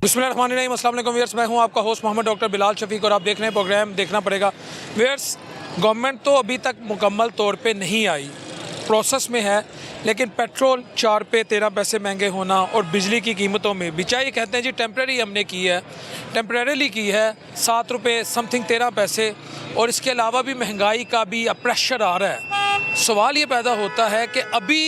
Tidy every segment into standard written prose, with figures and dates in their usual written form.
बिस्मिल्लाहिर्रहमानिर्रहीम, अस्सलाम वालेकुम व्यूअर्स, मैं हूं आपका होस्ट मोहम्मद डॉक्टर बिलाल शफीक और आप देख रहे हैं प्रोग्राम देखना पड़ेगा। व्यूअर्स, गवर्नमेंट तो अभी तक मुकम्मल तौर पे नहीं आई, प्रोसेस में है, लेकिन पेट्रोल 4 रुपये 13 पैसे महंगे होना और बिजली की कीमतों में बिचाई कहते हैं जी टेम्प्रेरी हमने की है, टेम्प्रेरीली की है 7 रुपये समथिंग 13 पैसे, और इसके अलावा भी महंगाई का भी प्रेशर आ रहा है। सवाल ये पैदा होता है कि अभी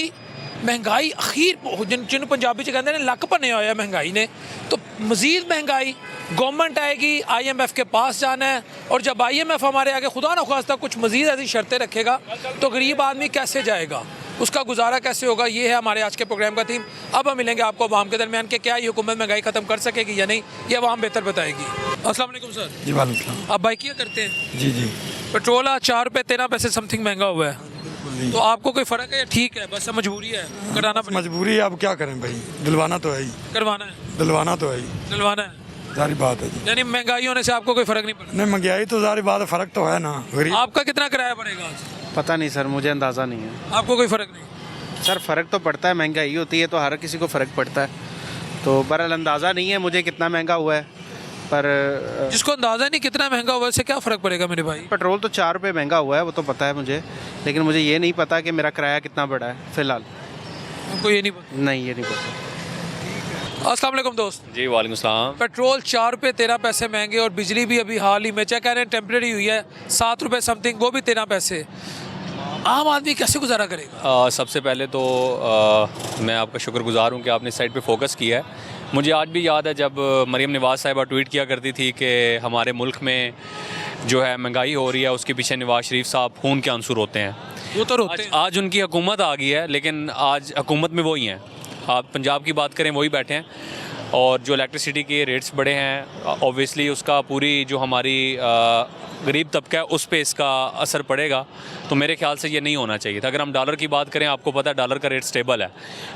महंगाई अखीर जिन पंजाबी च कहते हैं लक भने होया महंगाई ने, तो मज़ीद महंगाई, गवर्नमेंट आएगी, IMF के पास जाना है, और जब IMF हमारे आगे खुदा न खास्ता कुछ मज़ीद ऐसी शर्तें रखेगा तो गरीब आदमी कैसे जाएगा, उसका गुजारा कैसे होगा। ये है हमारे आज के प्रोग्राम का थीम। अब हम मिलेंगे आपको अवाम के दरमियान कि क्या ये हुकूमत महंगाई ख़त्म कर सकेगी या नहीं, ये अवाम बेहतर बताएगी। अस्सलाम वालेकुम सर। जी वालेकुम। आप बाइकियाँ करते हैं? जी जी। पेट्रोल 4 रुपये 13 पैसे समथिंग महंगा हुआ है, तो आपको कोई फ़र्क है या ठीक है, बस मजबूरी है कराना पड़ेगा? मजबूरी है, अब क्या करें भाई, दिलवाना तो है ही, करवाना है, दिलवाना तो है ही, दिलवाना है। सारी बात है जी। यानी महंगाई होने से आपको कोई फ़र्क नहीं पड़ता? नहीं, महंगाई तो सारी बात है, फ़र्क तो है ना। गरीब आपका कितना किराया पड़ेगा आज? पता नहीं सर, मुझे अंदाज़ा नहीं है। आपको कोई फ़र्क नहीं? सर फ़र्क तो पड़ता है, महंगाई होती है तो हर किसी को फ़र्क पड़ता है, तो बहरहाल अंदाज़ा नहीं है मुझे कितना महंगा हुआ है, पर जिसको अंदाज़ा नहीं कितना महंगा हुआ है इससे क्या फ़र्क पड़ेगा मेरे भाई? पेट्रोल तो 4 रुपये महंगा हुआ है वो तो पता है मुझे, लेकिन मुझे ये नहीं पता कि मेरा किराया कितना बढ़ा है फ़िलहाल। आपको ये नहीं पता? नहीं, ये नहीं पता। अस्सलाम वालेकुम दोस्त। जी वालेकुम सलाम। पेट्रोल 4 रुपये 13 पैसे महंगे और बिजली भी अभी हाल ही में चाहे कह रहे हैं टेम्प्रेरी हुई है 7 रुपये समथिंग, वो भी 13 पैसे। आम आदमी कैसे गुजारा करेगा? सबसे पहले तो मैं आपका शुक्रगुजार हूँ कि आपने इस साइड पे फोकस किया है। मुझे आज भी याद है जब मरीम नवाज़ साहिबा ट्वीट किया करती थी कि हमारे मुल्क में जो है महंगाई हो रही है, उसके पीछे नवाज़ शरीफ साहब खून के आंसू रोते हैं। वो तो रोते हैं। आज उनकी हुकूमत आ गई है, लेकिन आज हुकूमत में वही हैं। आप पंजाब की बात करें वही बैठे हैं, और जो इलेक्ट्रिसिटी के रेट्स बढ़े हैं ऑब्वियसली उसका पूरी जो हमारी गरीब तबका है उस पे इसका असर पड़ेगा। तो मेरे ख्याल से ये नहीं होना चाहिए था। अगर हम डॉलर की बात करें, आपको पता है डॉलर का रेट स्टेबल है,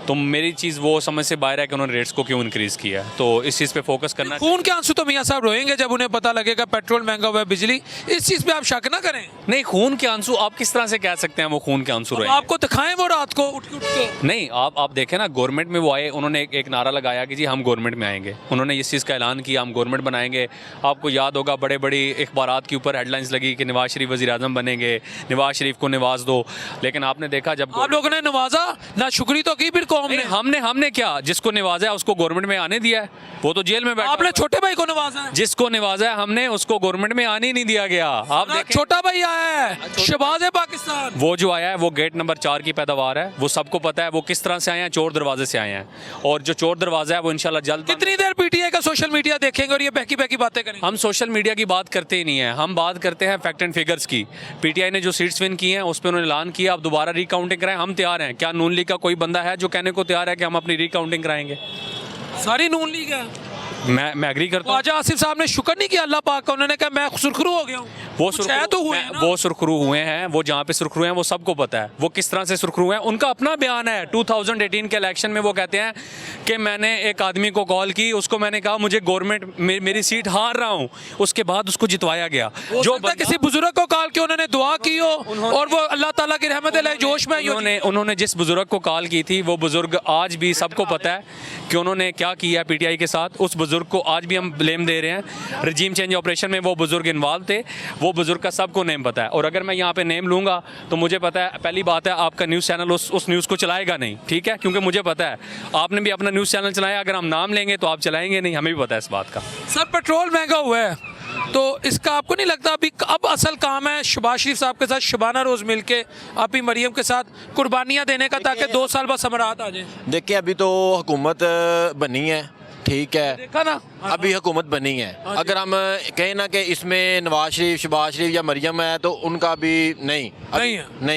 तो मेरी चीज़ वो समझ से बाहर है कि उन्होंने रेट्स को क्यों इंक्रीज़ किया है। तो इस चीज़ पे फोकस करना। खून के आंसू तो मियाँ साहब रोएंगे जब उन्हें पता लगेगा पेट्रोल महंगा हुआ है, बिजली, इस चीज़ पे आप शक ना करें। नहीं, खून के आंसू आप किस तरह से कह सकते हैं वो खून के आंसू रहे? आपको दिखाएं वो रात को उठ के नहीं, आप देखें ना, गवर्नमेंट में वो आए, उन्होंने एक नारा लगाया कि जी हम गवर्नमेंट में आएंगे। उन्होंने इस चीज़ का ऐलान किया हम गवर्नमेंट बनाएंगे। आपको याद होगा बड़े बड़ी अखबारात के ऊपर हेडलाइंस लगी कि नवाज शरीफ वज़ीर आज़म बनेंगे, नवाज शरीफ को नवाज दो। लेकिन आपने देखा जब आप लोगों ने नवाजा ना, शुक्री तो की फिर कौम ने। हमने क्या, जिसको नवाजा है उसको गवर्नमेंट में आने दिया है, वो तो जेल में बैठा। आपने छोटे भाई को नवाजा है? जिसको नवाजा है हमने उसको गवर्नमेंट में आने ही नहीं दिया गया। आप देखें, छोटा भाई आया है, शहबाज है पाकिस्तान, वो जो आया है वो गेट नंबर 4 की पैदावार है। वो सबको पता है वो किस तरह से आए हैं, चोर दरवाजे से आए हैं, और जो चोर दरवाजा है वो इंशाल्लाह जल्द। कितनी देर PTI का सोशल मीडिया देखेंगे और ये बहकी बहकी बातें करेंगे? हम सोशल मीडिया की बात करते ही नहीं है, हम बात करते हैं फैक्ट एंड फिगर्स की। PTI ने जो सीट्स विन की हैं उस पर उन्होंने ऐलान किया अब दोबारा रिकाउंटिंग कराएं। हम तैयार हैं। क्या नून लीग का कोई बंदा है जो कहने को तैयार है कि हम अपनी रिकाउंटिंग कराएंगे? सारी नून लीग है। मैं एग्री करता हूँ। ख्वाजा आसिफ साहब ने शुक्र नहीं किया अल्लाह पाक का, उन्होंने कहा मैं सुरखरू हो गया हूँ। वो सुरखरू हुए हैं, वो जहाँ पे सुरखरू हैं वो सबको पता है वो किस तरह से सुरखरू हैं। उनका अपना बयान है 2018 के इलेक्शन में, वो कहते हैं कि मैंने एक आदमी को कॉल की, उसको मैंने कहा मुझे गवर्नमेंट मेरी सीट हार रहा हूँ, उसके बाद उसको जितवाया गया। जो किसी बुजुर्ग को कॉल की, उन्होंने दुआ की हो और वो अल्लाह ताला की रहमत है जोश में उन्होंने जिस बुजुर्ग को कॉल की थी वो बुजुर्ग आज भी सबको पता है कि उन्होंने क्या किया PTI के साथ। उस बुजुर्ग को आज भी हम ब्लेम दे रहे हैं। रजीम चेंज ऑपरेशन में वो बुजुर्ग इन्वॉल्व थे, वो बुजुर्ग का सबको नेम पता है। और अगर मैं यहाँ पे नेम लूँगा तो मुझे पता है, पहली बात है आपका न्यूज़ चैनल उस न्यूज़ को चलाएगा नहीं, ठीक है, क्योंकि मुझे पता है आपने भी अपना न्यूज़ चैनल चलाया, अगर हम नाम लेंगे तो आप चलाएंगे नहीं, हमें भी पता है इस बात का। सर पेट्रोल महंगा हुआ है तो इसका आपको नहीं लगता अभी अब असल काम है शहबाज शरीफ साहब के साथ शबाना रोज़ मिल के आप ही मरियम के साथ कुर्बानियाँ देने का, ताकि 2 साल बाद समरात आ जाए? देखिए अभी तो हुकूमत बनी है, ठीक है, देखा ना, अभी हुकूमत बनी है। अगर हम कहें ना कि इसमें नवाज शरीफ, शहबाज शरीफ या मरियम है तो उनका भी नहीं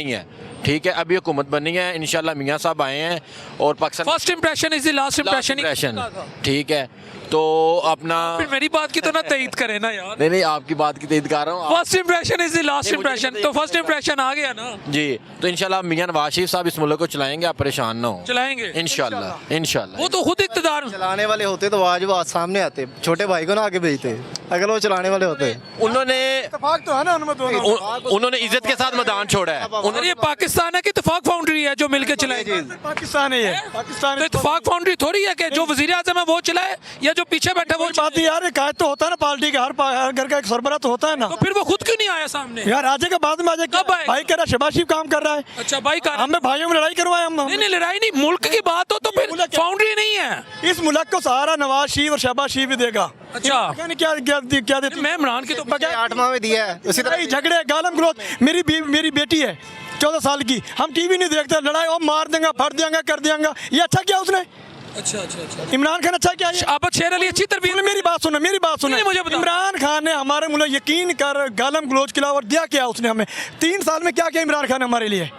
है, ठीक है। अभी हुकूमत बनी है, इंशाल्लाह मियाँ साहब आए हैं और Pakistan first impression is the last impression, ठीक है। तो अपना फिर मेरी बात की तो ना तईद करे ना यार। नहीं आपकी बात की तईद कर रहा हूँ। First impression is the last impression, तो फर्स्ट इंप्रेशन आ गया ना जी। तो इंशाल्लाह मियाँ नवाज शरीफ साहब इस मुल्क को चलाएंगे, आप परेशान ना हो, चलाएंगे इंशाल्लाह। वो तो खुद इक़्तिदार चलाने वाले होते तो आज वो आज सामने आते, छोटे भाई को ना आगे भेजते अगर वो चलाने वाले होते। उन्होंने इत्तेफाक तो है ना उन्होंने इज्जत के साथ मैदान छोड़ा है। और ये पाकिस्तान है कि इत्तेफाक फाउंड्री है जो मिलके चलाएगी? पाकिस्तान है ये, तो इत्तेफाक फाउंड्री थोड़ी है कि जो वजीर आज़म है वो चलाए या जो पीछे बैठा वो बात नहीं यार, कायद तो होता है ना पार्टी का, हर घर का एक सरबराह तो होता है ना। तो फिर वो खुद क्यों नहीं आया सामने? यार आज के बाद में आज कब आएगा? भाई कह रहा शहबाज शरीफ काम कर रहा है। अच्छा भाई का हमें भाइयों में लड़ाई करवाए हम। नहीं नहीं लड़ाई नहीं, मुल्क की बात हो तो फिर फाउंड्री नहीं है। इस मुल्क को सहारा नवाज शरीफ और शहबाज शरीफ ही देगा। अच्छा क्या क्या क्या देती? मैं इमरान की तो बगैर 8 माह में दिया है उसी तरह। झगड़े गालम ग्रोथ। मेरी बेटी है 14 साल की, हम टीवी नहीं देखते, लड़ाई और मार देंगे, फट देंगे, कर देंगे। ये अच्छा क्या उसने? अच्छा अच्छा अच्छा इमरान खान अच्छा क्या है? आबद शेर अली अच्छी तरबियत। मेरी बात सुनो, मेरी बात सुनो। नहीं, मुझे बताओ। इमरान खान ने हमारे मुल्क यकीन कर गालम ग्लोच के अलावा दिया क्या उसने हमें? 3 साल में क्या किया इमरान खान ने हमारे लिए?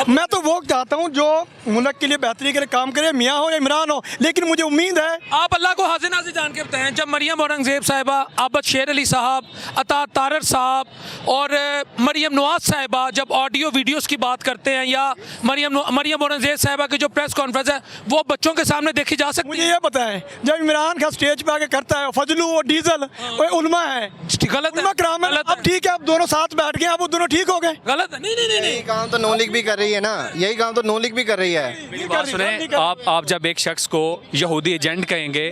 मैं तो वो चाहता हूँ जो मुल्क के लिए बेहतरी के लिए काम करे, मियाँ हो या इमरान हो, लेकिन मुझे उम्मीद है आप अल्लाह को हाजिर नाजिर जान के बताएं, जब मरियम औरंगजेब साहिबा, आबद शेर अली साहब, अता तारर साहब और मरियम नवाज साहिबा जब ऑडियो वीडियोस की बात करते हैं, या मरियम औरंगजेब साहिबा की जो प्रेस कॉन्फ्रेंस है वो बच्चों के सामने देखी जा सकती मुझे ये बताएं, जब इमरान खान स्टेज पे आके करता है फजलू और डीजल वो उलमा है, गलत है, उलमा कराम है। गलत अब ठीक है, अब दोनों साथ बैठ गए, अब वो दोनों ठीक हो गए। गलत है। नहीं नहीं नहीं यही काम तो नॉन लीग भी कर रही है ना, यही काम तो नॉन लीग भी कर रही है। मेरी बात सुने, आप जब एक शख्स को यहूदी एजेंट कहेंगे,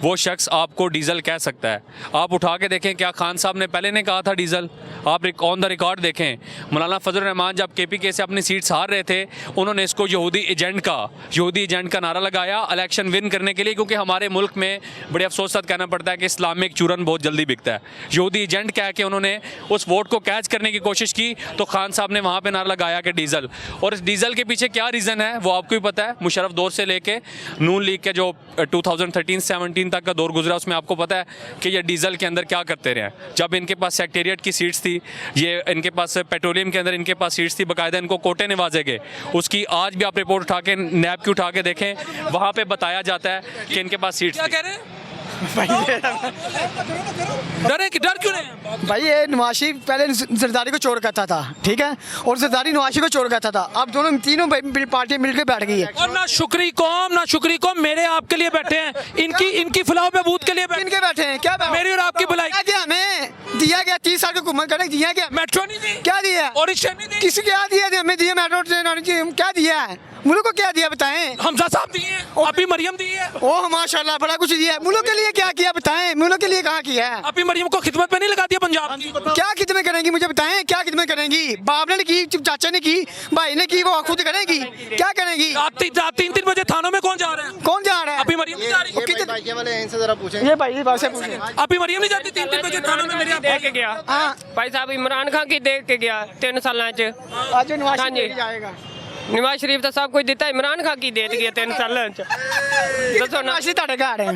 वो शख्स आपको डीजल कह सकता है। आप उठा के देखें, क्या खान साहब ने पहले ने कहा था डीजल? आप ऑन द रिकॉर्ड देखें, मौलाना फजल रहमान जब KPK से अपनी सीट्स हार रहे थे, उन्होंने इसको यहूदी एजेंट का नारा लगाया इलेक्शन विन करने के लिए, क्योंकि हमारे मुल्क में बड़े अफसोस साथ कहना पड़ता है कि इस्लामिक चूरन बहुत जल्दी बिकता है। यहूदी एजेंट कह के उन्होंने उस वोट को कैच करने की कोशिश की, तो खान साहब ने वहाँ पे नारा लगाया कि डीजल। और इस डीजल के पीछे क्या रीज़न है वो आपको भी पता है। मुशर्रफ दौर से लेके नून लीग के जो 2013-17 तक का दौर गुजरा, उसमें आपको पता है कि ये डीजल के अंदर क्या करते रहे। जब इनके पास सेक्रेटेरिएट की सीट्स थी, ये इनके पास पेट्रोलियम के अंदर इनके पास सीट्स थी, बाकायदा इनको कोटे नवाजे गए। उसकी आज भी आप रिपोर्ट उठा के नैब की उठा के देखें, वहाँ पे बताया जाता है कि इनके पास सीट्स क्या कह रहे हैं? डर क्यों नहीं? भाई ये नवाज शरीफ पहले जरदारी को चोर करता था, ठीक है, और जरदारी नवाज शरीफ को चोर करता था। अब दोनों तीनों पार्टियां मिलकर बैठ गई है। और ना शुक्री कौम मेरे आपके लिए बैठे हैं, इनकी फलाह बहबूद के लिए इनके बैठे हैं क्या? मेरी और आपकी भलाई। क्या दिया हमें? दिया गया 30 साल की हुकूमत करने दिया गया? मेट्रो नहीं दी, क्या दिया? ऑरिशन नहीं दी, किसी क्या दिया? हमें दिया मेट्रो ट्रेन, क्या दिया है मुल्क को? क्या दिया बताएं? हमजा साहब दिए, अभी मरियम दी है। ओह माशाल्लाह, बड़ा कुछ दिया है। मुल्क के लिए क्या किया बताएं? मुल्क के लिए कहाँ किया है? अभी मरियम को खिदमत में नहीं लगा दिया पंजाब की? क्या खिदमत करेंगी मुझे बताएं? क्या खिदमत करेंगी? बाप ने की, चाचा ने की, भाई ने की, वो खुद करेंगी? क्या करेंगी? रात 3-3 बजे थानों में कौन जा रहा है? कौन जा रहा है? अभी मरियम नहीं जा रही। ये वाले इनसे जरा पूछें। ये भाई बात से पूछे। अभी मरियम नहीं जाती 3-3 बजे थानों में? मेरे देख के गया हाँ भाई साहब, इमरान खान की देख के गया 3 साल च। आज नवाज हाँ जी। शरीफ जाएगा। नवाज शरीफ तो सब कुछ दिता, इमरान खान की दे गया 3 साल च। दसो ना, नवाज शरीफ ਤੁਹਾਡੇ ਘਰ ਹੈ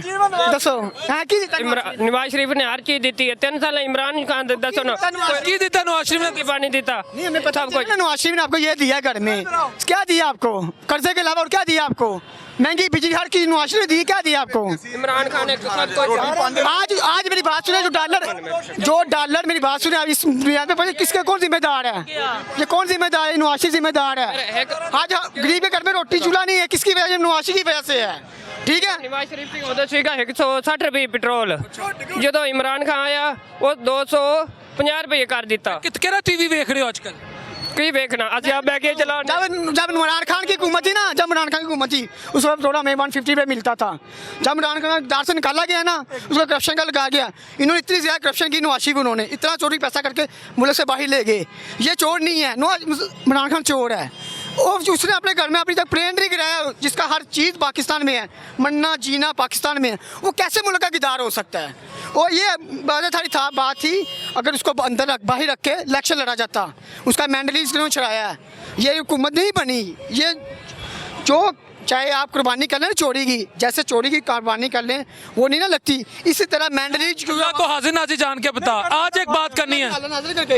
ਦੱਸੋ ਹਾਂ ਕੀ ਦਿੱਤਾ नवाज शरीफ ने हर चीज दी है 3 साल। इमरान खान दसो ना, की देता नवाज शरीफ ने? की पानी देता? नहीं हमें पता सब कुछ। नवाज शरीफ ने आपको ये दिया घर में, क्या दिया आपको? कर्जे के अलावा और क्या दिया आपको? महंगी बिजली हर चीज नवाज शरीफ ने दी, क्या दिया आपको? इमरान खान ने सब कुछ। आज मेरी बात सुने, जो डॉलर मेरी बात सुने, अब इस दुनिया में पता किसका कौन जिम्मेदार है? ये कौन जिम्मेदार है? नवाज शरीफ जिम्मेदार है। आज गरीब के घर में रोटी चूल्हा नहीं है, किसकी वजह से? नवाज शरीफ की वजह से है, ठीक है। नवाज शरीफ की उदो सीगा 160 रुपए पेट्रोल, जो इमरान खान आया वो 250 रुपए कर दिता। कितना टीवी देख रहे हो आजकल? की देखना असि आप बैगे चला। जब इमरान खान की हुकूमत थी ना, जब इमरान खान की हुकूमत थी उस वक्त थोड़ा हमें 150 रुपये मिलता था। जब इमरान खान दार से निकाला गया ना, उसको करप्शन का लगाया गया। इन्होंने इतनी ज़्यादा करप्शन की नवाज शरीफ, उन्होंने इतना चोरी पैसा करके मुल्क से बाहर ले गए। ये चोर नहीं है, इमरान खान चोर है। और उसने अपने घर में अभी तक प्लेन नहीं गिराया, जिसका हर चीज़ पाकिस्तान में है, मरना जीना पाकिस्तान में है। वो कैसे मुल्क का किरदार हो सकता है? और ये बात थी, अगर उसको अंदर बाहर रख के इलेक्शन लड़ा जाता, उसका मैंडलीज क्यों छड़ाया है? ये हुकूमत नहीं बनी। ये जो चाहे आप कुर्बानी कर लें चोरी की, जैसे चोरी की कुर्बानी कर लें वो नहीं ना लगती, इसी तरह मैंडलीज को हाजिर नाजिर जान के बता। आज एक बात करनी है,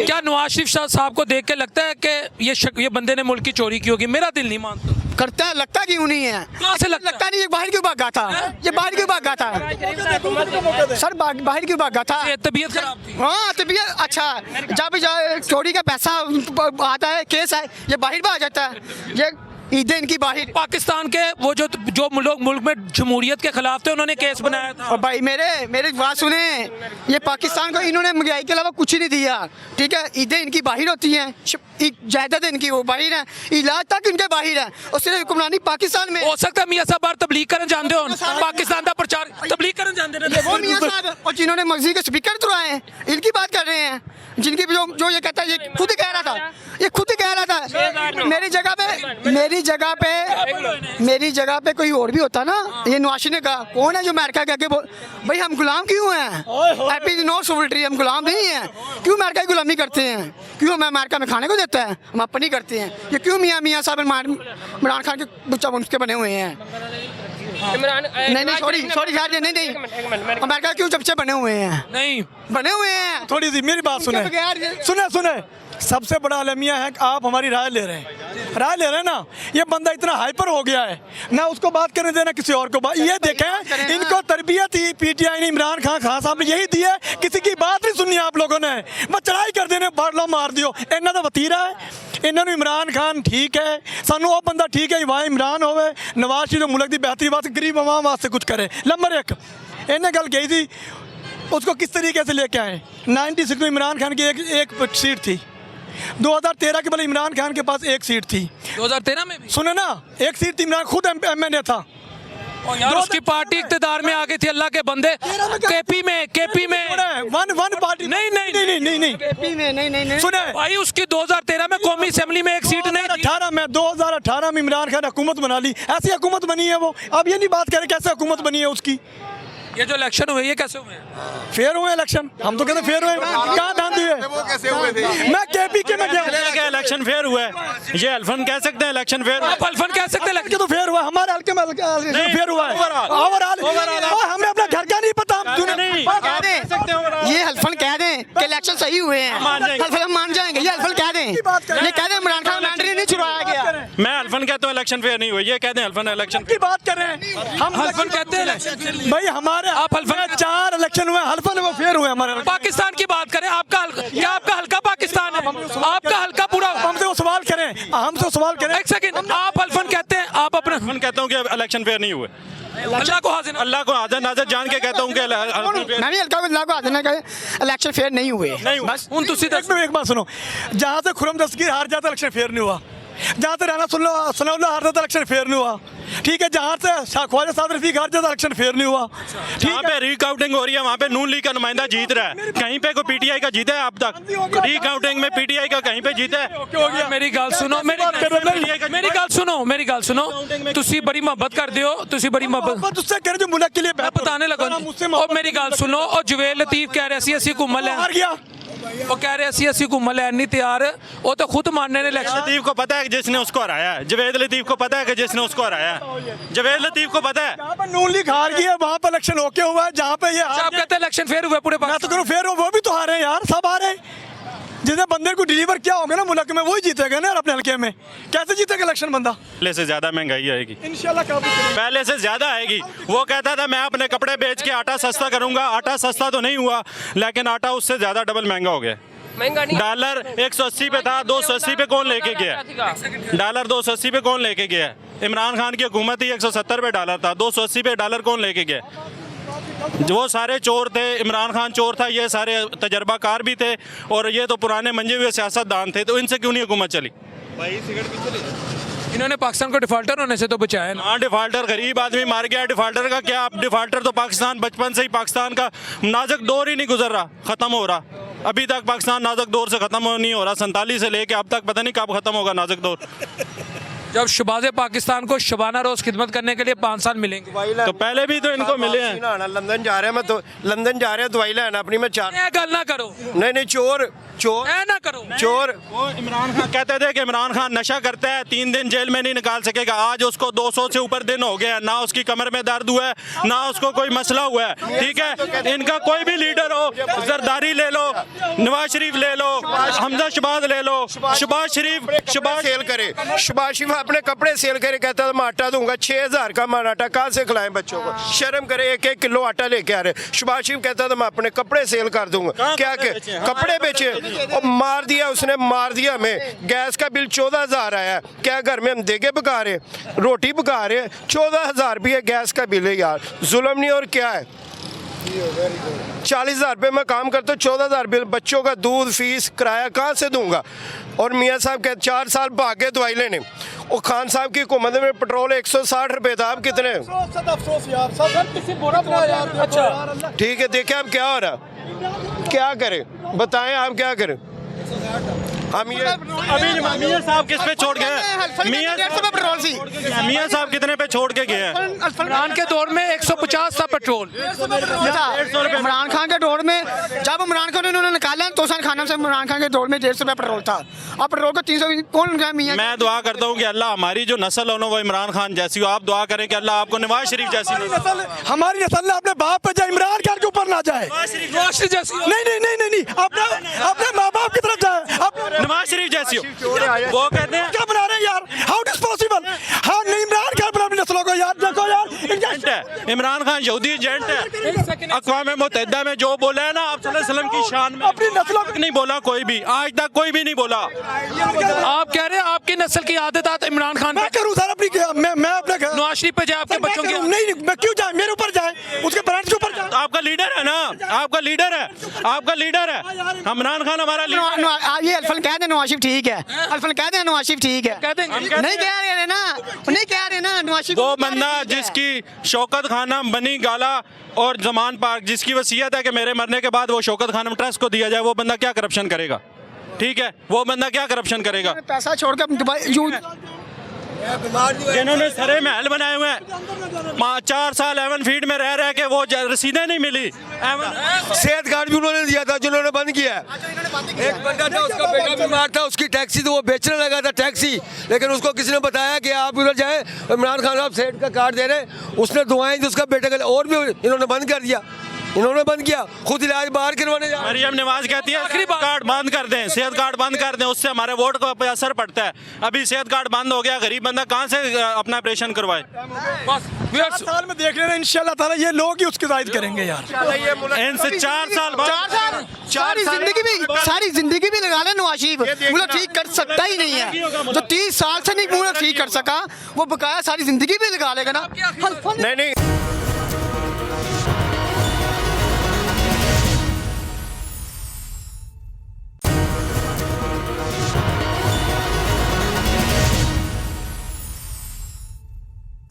क्या नवाज शरीफ साहब को देख के लगता है कि ये बंदे ने मुल्क की चोरी की होगी? मेरा दिल नहीं मानता। करता है, लगता क्यों नहीं है? कहाँ से लगता नहीं? ये बाहर क्यों भागा था? ये बाहर क्यों भागा था? सर बाहर क्यों भागा था? तबीयत खराब थी। हाँ तबीयत, अच्छा जब चोरी का पैसा आता है, केस है, ये बाहर भाग जाता है। ये ईद इनकी बाहर। पाकिस्तान के वो जो लोग मुल्क में जमहूरियत के खिलाफ थे, उन्होंने केस बनाया था। और भाई मेरी बात सुने, ये पाकिस्तान को इन्होंने महंगाई के अलावा कुछ ही नहीं दिया, ठीक है। ईदें इनकी बाहर होती हैं, जायदाद इनकी वो बाहर है, इलाज तक इनके बाहर है, और सिर्फ हुक्मरानी पाकिस्तान में। हो सकता है मियां साहब बाहर तबलीग करन जानते हो, पाकिस्तान का प्रचार तबलीग करन जानते ने। वो मियां साहब और जिन्होंने मस्जिद के स्पीकर तुड़ाए हैं, इनकी बात कर रहे हैं, जिनकी जो ये कहता है, ये खुद ही कह रहा था, ये खुद ही कह रहा था। मेरी जगह पे कोई और भी होता ना, ये नवाशी ने कहा, कौन है जो अमेरिका के आगे भाई हम गुलाम क्यों हैं? हैप्पी नो सोवल्ट्री, हम गुलाम नहीं हैं। क्यों अमेरिका की गुलामी करते हैं? क्यों हमें अमेरिका में खाने को देता है, हम अपनी करते हैं? ये क्यों मियां साहब इमरान खान के बच्चा उनके बने हुए हैं? नहीं सॉरी यार, नहीं अमेरिका क्यों चमचे बने हुए हैं? नहीं बने हुए हैं। थोड़ी सी मेरी बात सुने, सबसे बड़ा अलमिया है कि आप हमारी राय ले रहे हैं ना। ये बंदा इतना हाइपर हो गया है ना, उसको बात करने देना किसी और को बात। ये देखें, इनको तरबियत ही पीटीआई ने इमरान खान साहब ने यही दी है, किसी की बात नहीं सुननी आप लोगों ने, बस चढ़ाई कर देने, बाढ़ लो मार दियो। इन्हों का वतीरा है, इन्होंने इमरान खान ठीक है, सानू वो बंदा ठीक है, वहाँ इमरान होवे, नवाज शरीफ मुल्क की बेहतरी वास्ते, गरीब अवाम वास्ते कुछ करे। नंबर 1 इन्हें गल कही थी, उसको किस तरीके से लेके आए। 96 में इमरान खान की एक सीट थी, 2013 के पहले इमरान खान के पास 1 सीट थी, 2013 में भी सुने ना 1 सीट थी, इमरान खुद MNA था। और यार उसकी पार्टी इख्तिदार में आ गई थी, अल्लाह के बंदे। केपी में वन पार्टी नहीं केपी में नहीं सुने भाई, उसकी 2013 में कौमी असेंबली में 1 सीट नहीं थी। 2018 में इमरान खान हुकूमत बना ली, ऐसी हुकूमत बनी है वो। अब ये नहीं बात करें कैसे हुकूमत बनी है उसकी। ये जो इलेक्शन हुए ये कैसे हुए? फेयर हुए इलेक्शन, हम तो कहते फेयर हुए, कहाँ धांधली है? वो कैसे हुए थे? मैं केपी के में क्या इलेक्शन फेयर हुआ है? ये हल्फन कह सकते हैं इलेक्शन फेयर हुआ? आप हल्फन कह सकते हैं तो फेयर हुआ, हमारे हल्के में फेयर हुआ है ओवरऑल। हमें अपना घर का नहीं पता, ये हल्फन कह दें कि इलेक्शन सही हुए हैं, हल्फन हम मान जाएंगे। ये हल्फन कह दें, ये कह दें इमरान खान लैंडरी नहीं छुड़ाया गया। मैं हल्फन कहता हूँ इलेक्शन फेयर नहीं हुआ, ये कहते हैं हल्फन इलेक्शन की बात कर रहे हैं। हम हल्फन कहते हैं भाई, हमारे आप हल्फन 4 इलेक्शन हुए, हल्फन वो फेयर हुए हमारे। पाकिस्तान की बात करें, आपका क्या आपका हल्का पाकिस्तान है? आपका हल्का पूरा हमसे वो सवाल करें, हमसे सवाल करें। एक सेकंड, आप हल्फन कहते हैं, आप अपने हल्फन कहता हूँ कि इलेक्शन फेयर नहीं हुए। अल्लाह को हाजिर नाजर जान के कहता हूँ कि मैं भी अल्लाह को हाजिर कहे इलेक्शन फेयर नहीं हुए। बस एक बात सुनो, जहाँ से खुरम दस्तगीर हार जाता इलेक्शन फेयर नहीं हुआ, जहाँ से राना सनाउल्लाह हार जाता इलेक्शन फेयर नहीं हुआ, ठीक है, जहाँ से ख्वाजा साद रफीक हार जाता इलेक्शन फेयर नहीं हुआ। जहाँ पे रिकाउंटिंग हो रही है वहाँ पे नून लीग का नुमाइंदा जीत रहा है, कहीं पे कोई पीटीआई का जीता है अब तक? रिकाउंटिंग में पीटीआई का कहीं पे जीता है? मेरी गल सुनो, मेरी गल सुनो, तुसी बड़ी मोहब्बत कर दियो, तुसी बड़ी मोहब्बत उससे करें जो मुल्क के लिए बताने लगो। और मेरी गल सुनो, और जवेल लतीफ कह रहे सी घूमन लैन, हार गया, वो कह रहे सी घूमन लैन नहीं तैयार, वो तो खुद मानने ने इलेक्शन। लतीफ को पता है कि जिसने उसको हराया है, जवेद लतीफ को पता है कि जिसने उसको हराया है, जवेद लतीफ को पता है। जहाँ पर नून लीग हार गई है वहाँ पर इलेक्शन ओके हुआ है, जहाँ पे ये आप कहते हैं इलेक्शन फेयर हुआ पूरे मैं तो करूँ फेयर हो, वो भी तो हारे हैं यार, सब हारे। जिसने बंदे को डिलीवर किया होगा ना मुल्क में, वही जीतेगा ना अपने हल्के में। कैसे जीतेगा इलेक्शन बंदा? पहले से ज्यादा महंगाई आएगी, इंशाल्लाह पहले से ज्यादा आएगी। वो कहता था मैं अपने कपड़े बेच के आटा सस्ता करूंगा, आटा सस्ता तो नहीं हुआ, लेकिन आटा उससे ज्यादा डबल महंगा हो गया। डॉलर 180 पे था, 280 पे कौन लेके गया? डॉलर 280 पे कौन लेके गया? इमरान खान की हुकूमत ही 170 पे डॉलर था, 280 पे डॉलर कौन लेके गया? वो सारे चोर थे, इमरान खान चोर था, ये सारे तजर्बाकार भी थे, और ये तो पुराने मंजे हुए सियासतदान थे, तो इनसे क्यों नहीं हुकूमत चली? इन्होंने पाकिस्तान को डिफॉल्टर होने से तो बचाया ना। हाँ, डिफॉल्टर गरीब आदमी मार गया, डिफॉल्टर का क्या? अब डिफॉल्टर तो पाकिस्तान बचपन से ही पाकिस्तान का नाजुक दौर ही नहीं गुजर रहा, ख़त्म हो रहा। अभी तक पाकिस्तान नाजुक दौर से ख़त्म नहीं हो रहा, 47 से लेके अब तक पता नहीं कब ख़त्म होगा नाजुक दौर। जब शबाज पाकिस्तान को शबाना रोज खिदमत करने के लिए 5 साल मिलेंगे, तो पहले भी तो इनको मिले हैं। लंदन जा रहे हैं, मैं तो लंदन जा रहे हैं दवाई लेना अपनी, मैं 4 गल ना करो, नहीं चोर ना करो चोर। वो इमरान खान कहते थे कि इमरान खान नशा करता है, 3 दिन जेल में नहीं निकाल सकेगा। आज उसको 200 से ऊपर दिन हो गया, ना उसकी कमर में दर्द हुआ है, ना उसको कोई मसला हुआ है, ठीक है। इनका कोई भी लीडर हो, जरदारी ले लो, नवाज शरीफ ले लो, हमजा शहबाज ले लो, शहबाज सेल करे, शहबाज शरीफ अपने कपड़े सेल करे, कहता था मैं आटा दूंगा 6000 का मान आटा कहाँ से खिलाएं बच्चों को? शर्म करे, 1-1 किलो आटा लेके आ रहे। शहबाज शरीफ कहता था मैं अपने कपड़े सेल कर दूंगा, क्या कपड़े बेचे, और मार दिया उसने, मार दिया हमें। गैस का बिल 14,000 आया, क्या घर में हम देगे पका रहे, रोटी पका रहे, 14,000 रुपये गैस का बिल है यार, जुल्म नहीं और क्या है? 40,000 रुपये मैं काम करता हूँ, 14,000 रुपये बच्चों का दूध फीस किराया कहाँ से दूंगा? और मियाँ साहब कहते 4 साल भागे दवाई लेने। और खान साहब की हुकूमत में पेट्रोल 160 रुपये था, अब कितने? अच्छा ठीक है, देखें अब क्या हो रहा, क्या करें बताएं, आप क्या करें? हम ये अभी मियाँ साहब किस पे छोड़ गए? मियाँ साहब कितने पे छोड़ के गए हैं? इमरान के दौर में 150 था पेट्रोल। इमरान खान के दौर में जब इमरान खान उन्होंने निकाला तो खाना से इमरान खान के दौर में 150 रुपये पेट्रोल था, अब पेट्रोल को 300 कौन गया? मियाँ मैं दुआ करता हूँ कि अल्लाह हमारी जो नस्ल हो ना वो इमरान खान जैसी हो। आप दुआ करें कि अल्लाह आपको नवाज शरीफ जैसी नस्ल, हमारी नस्ल अपने बाप पे जाए, इमरान खान के ऊपर ना जाए। नवाज शरीफ जैसी नहीं नहीं नहीं नहीं नहीं, अपने माँ बाप की तरफ जाए, नवाज शरीफ जैसी हो। वो कहते हैं क्या बना रहे हैं यार? How it is possible? हाँ नहीं, इमरान खान पर अपनी नस्लों को यार देखो यार, एजेंट है इमरान खान, यहूदी एजेंट है। अक़वाम मुत्तहिदा में जो बोला है ना आप सल्लल्लाहु अलैहि वसल्लम की शान में, अपनी नस्लों तक नहीं बोला कोई भी, आज तक कोई भी नहीं बोला। आप कह रहे हैं आपकी नस्ल की आदत आता इमरान खान मैं करूँ सर अपनी, मैं अपने नवाज शरीफ पे जाए, आपके बच्चों की नहीं, मैं क्यों जाए? मेरे ऊपर जाए, उसके पेरेंट्स के ऊपर जाए। आपका लीडर है ना, आपका लीडर है, आपका लीडर है इमरान खान, हमारा लीडर। ये अल्फल कह दे नवाज शरीफ ठीक है, अल्फल कह दे नवाज शरीफ ठीक है, कह देंगे। नहीं कह रहे ना, नहीं कह रहे ना नवाज शरीफ। वो बंदा जिसकी शौकत खानम बनी गाला और जमान पार्क जिसकी वसीयत है कि मेरे मरने के बाद वो शौकत खानम ट्रस्ट को दिया जाए, वो बंदा क्या करप्शन करेगा? ठीक है, वो बंदा क्या करप्शन करेगा? पैसा छोड़कर दुबई जिन्होंने सरे महल बनाए हुए हैं, 4 साल एवन फीट में रह के वो रसीदें नहीं मिली। सेहत कार्ड भी उन्होंने दिया था जिन्होंने बंद किया है। एक बंदा था, उसका बेटा बीमार था, उसकी टैक्सी तो वो बेचने लगा था टैक्सी, लेकिन उसको किसी ने बताया कि आप उधर जाए, इमरान खान साहब सेहत का कार्ड दे रहे, उसने दुआएं दी उसका बेटे का, और भी इन्होंने बंद कर दिया, इन्होंने बंद किया, खुद इलाज बाहर करवाने जा। मरियम नवाज कहती है कार्ड बंद कर दें, सेहत कार्ड बंद कर दें, उससे हमारे वोट को असर पड़ता है। अभी सेहत कार्ड बंद हो गया, गरीब बंदा कहाँ से अपना ऑपरेशन करवाए? बस 4 साल में देख लेना इंशाल्लाह ताला ये लोग ही उसकी जायद करेंगे यार। इनसे 4 साल बाद सारी जिंदगी भी लगा ले नवाज शरीफ, वो ठीक कर सकता ही नहीं है। जो 30 साल से नहीं पूरा ठीक कर सका, वो बकाया सारी जिंदगी भी लगा लेगा ना। नहीं नहीं,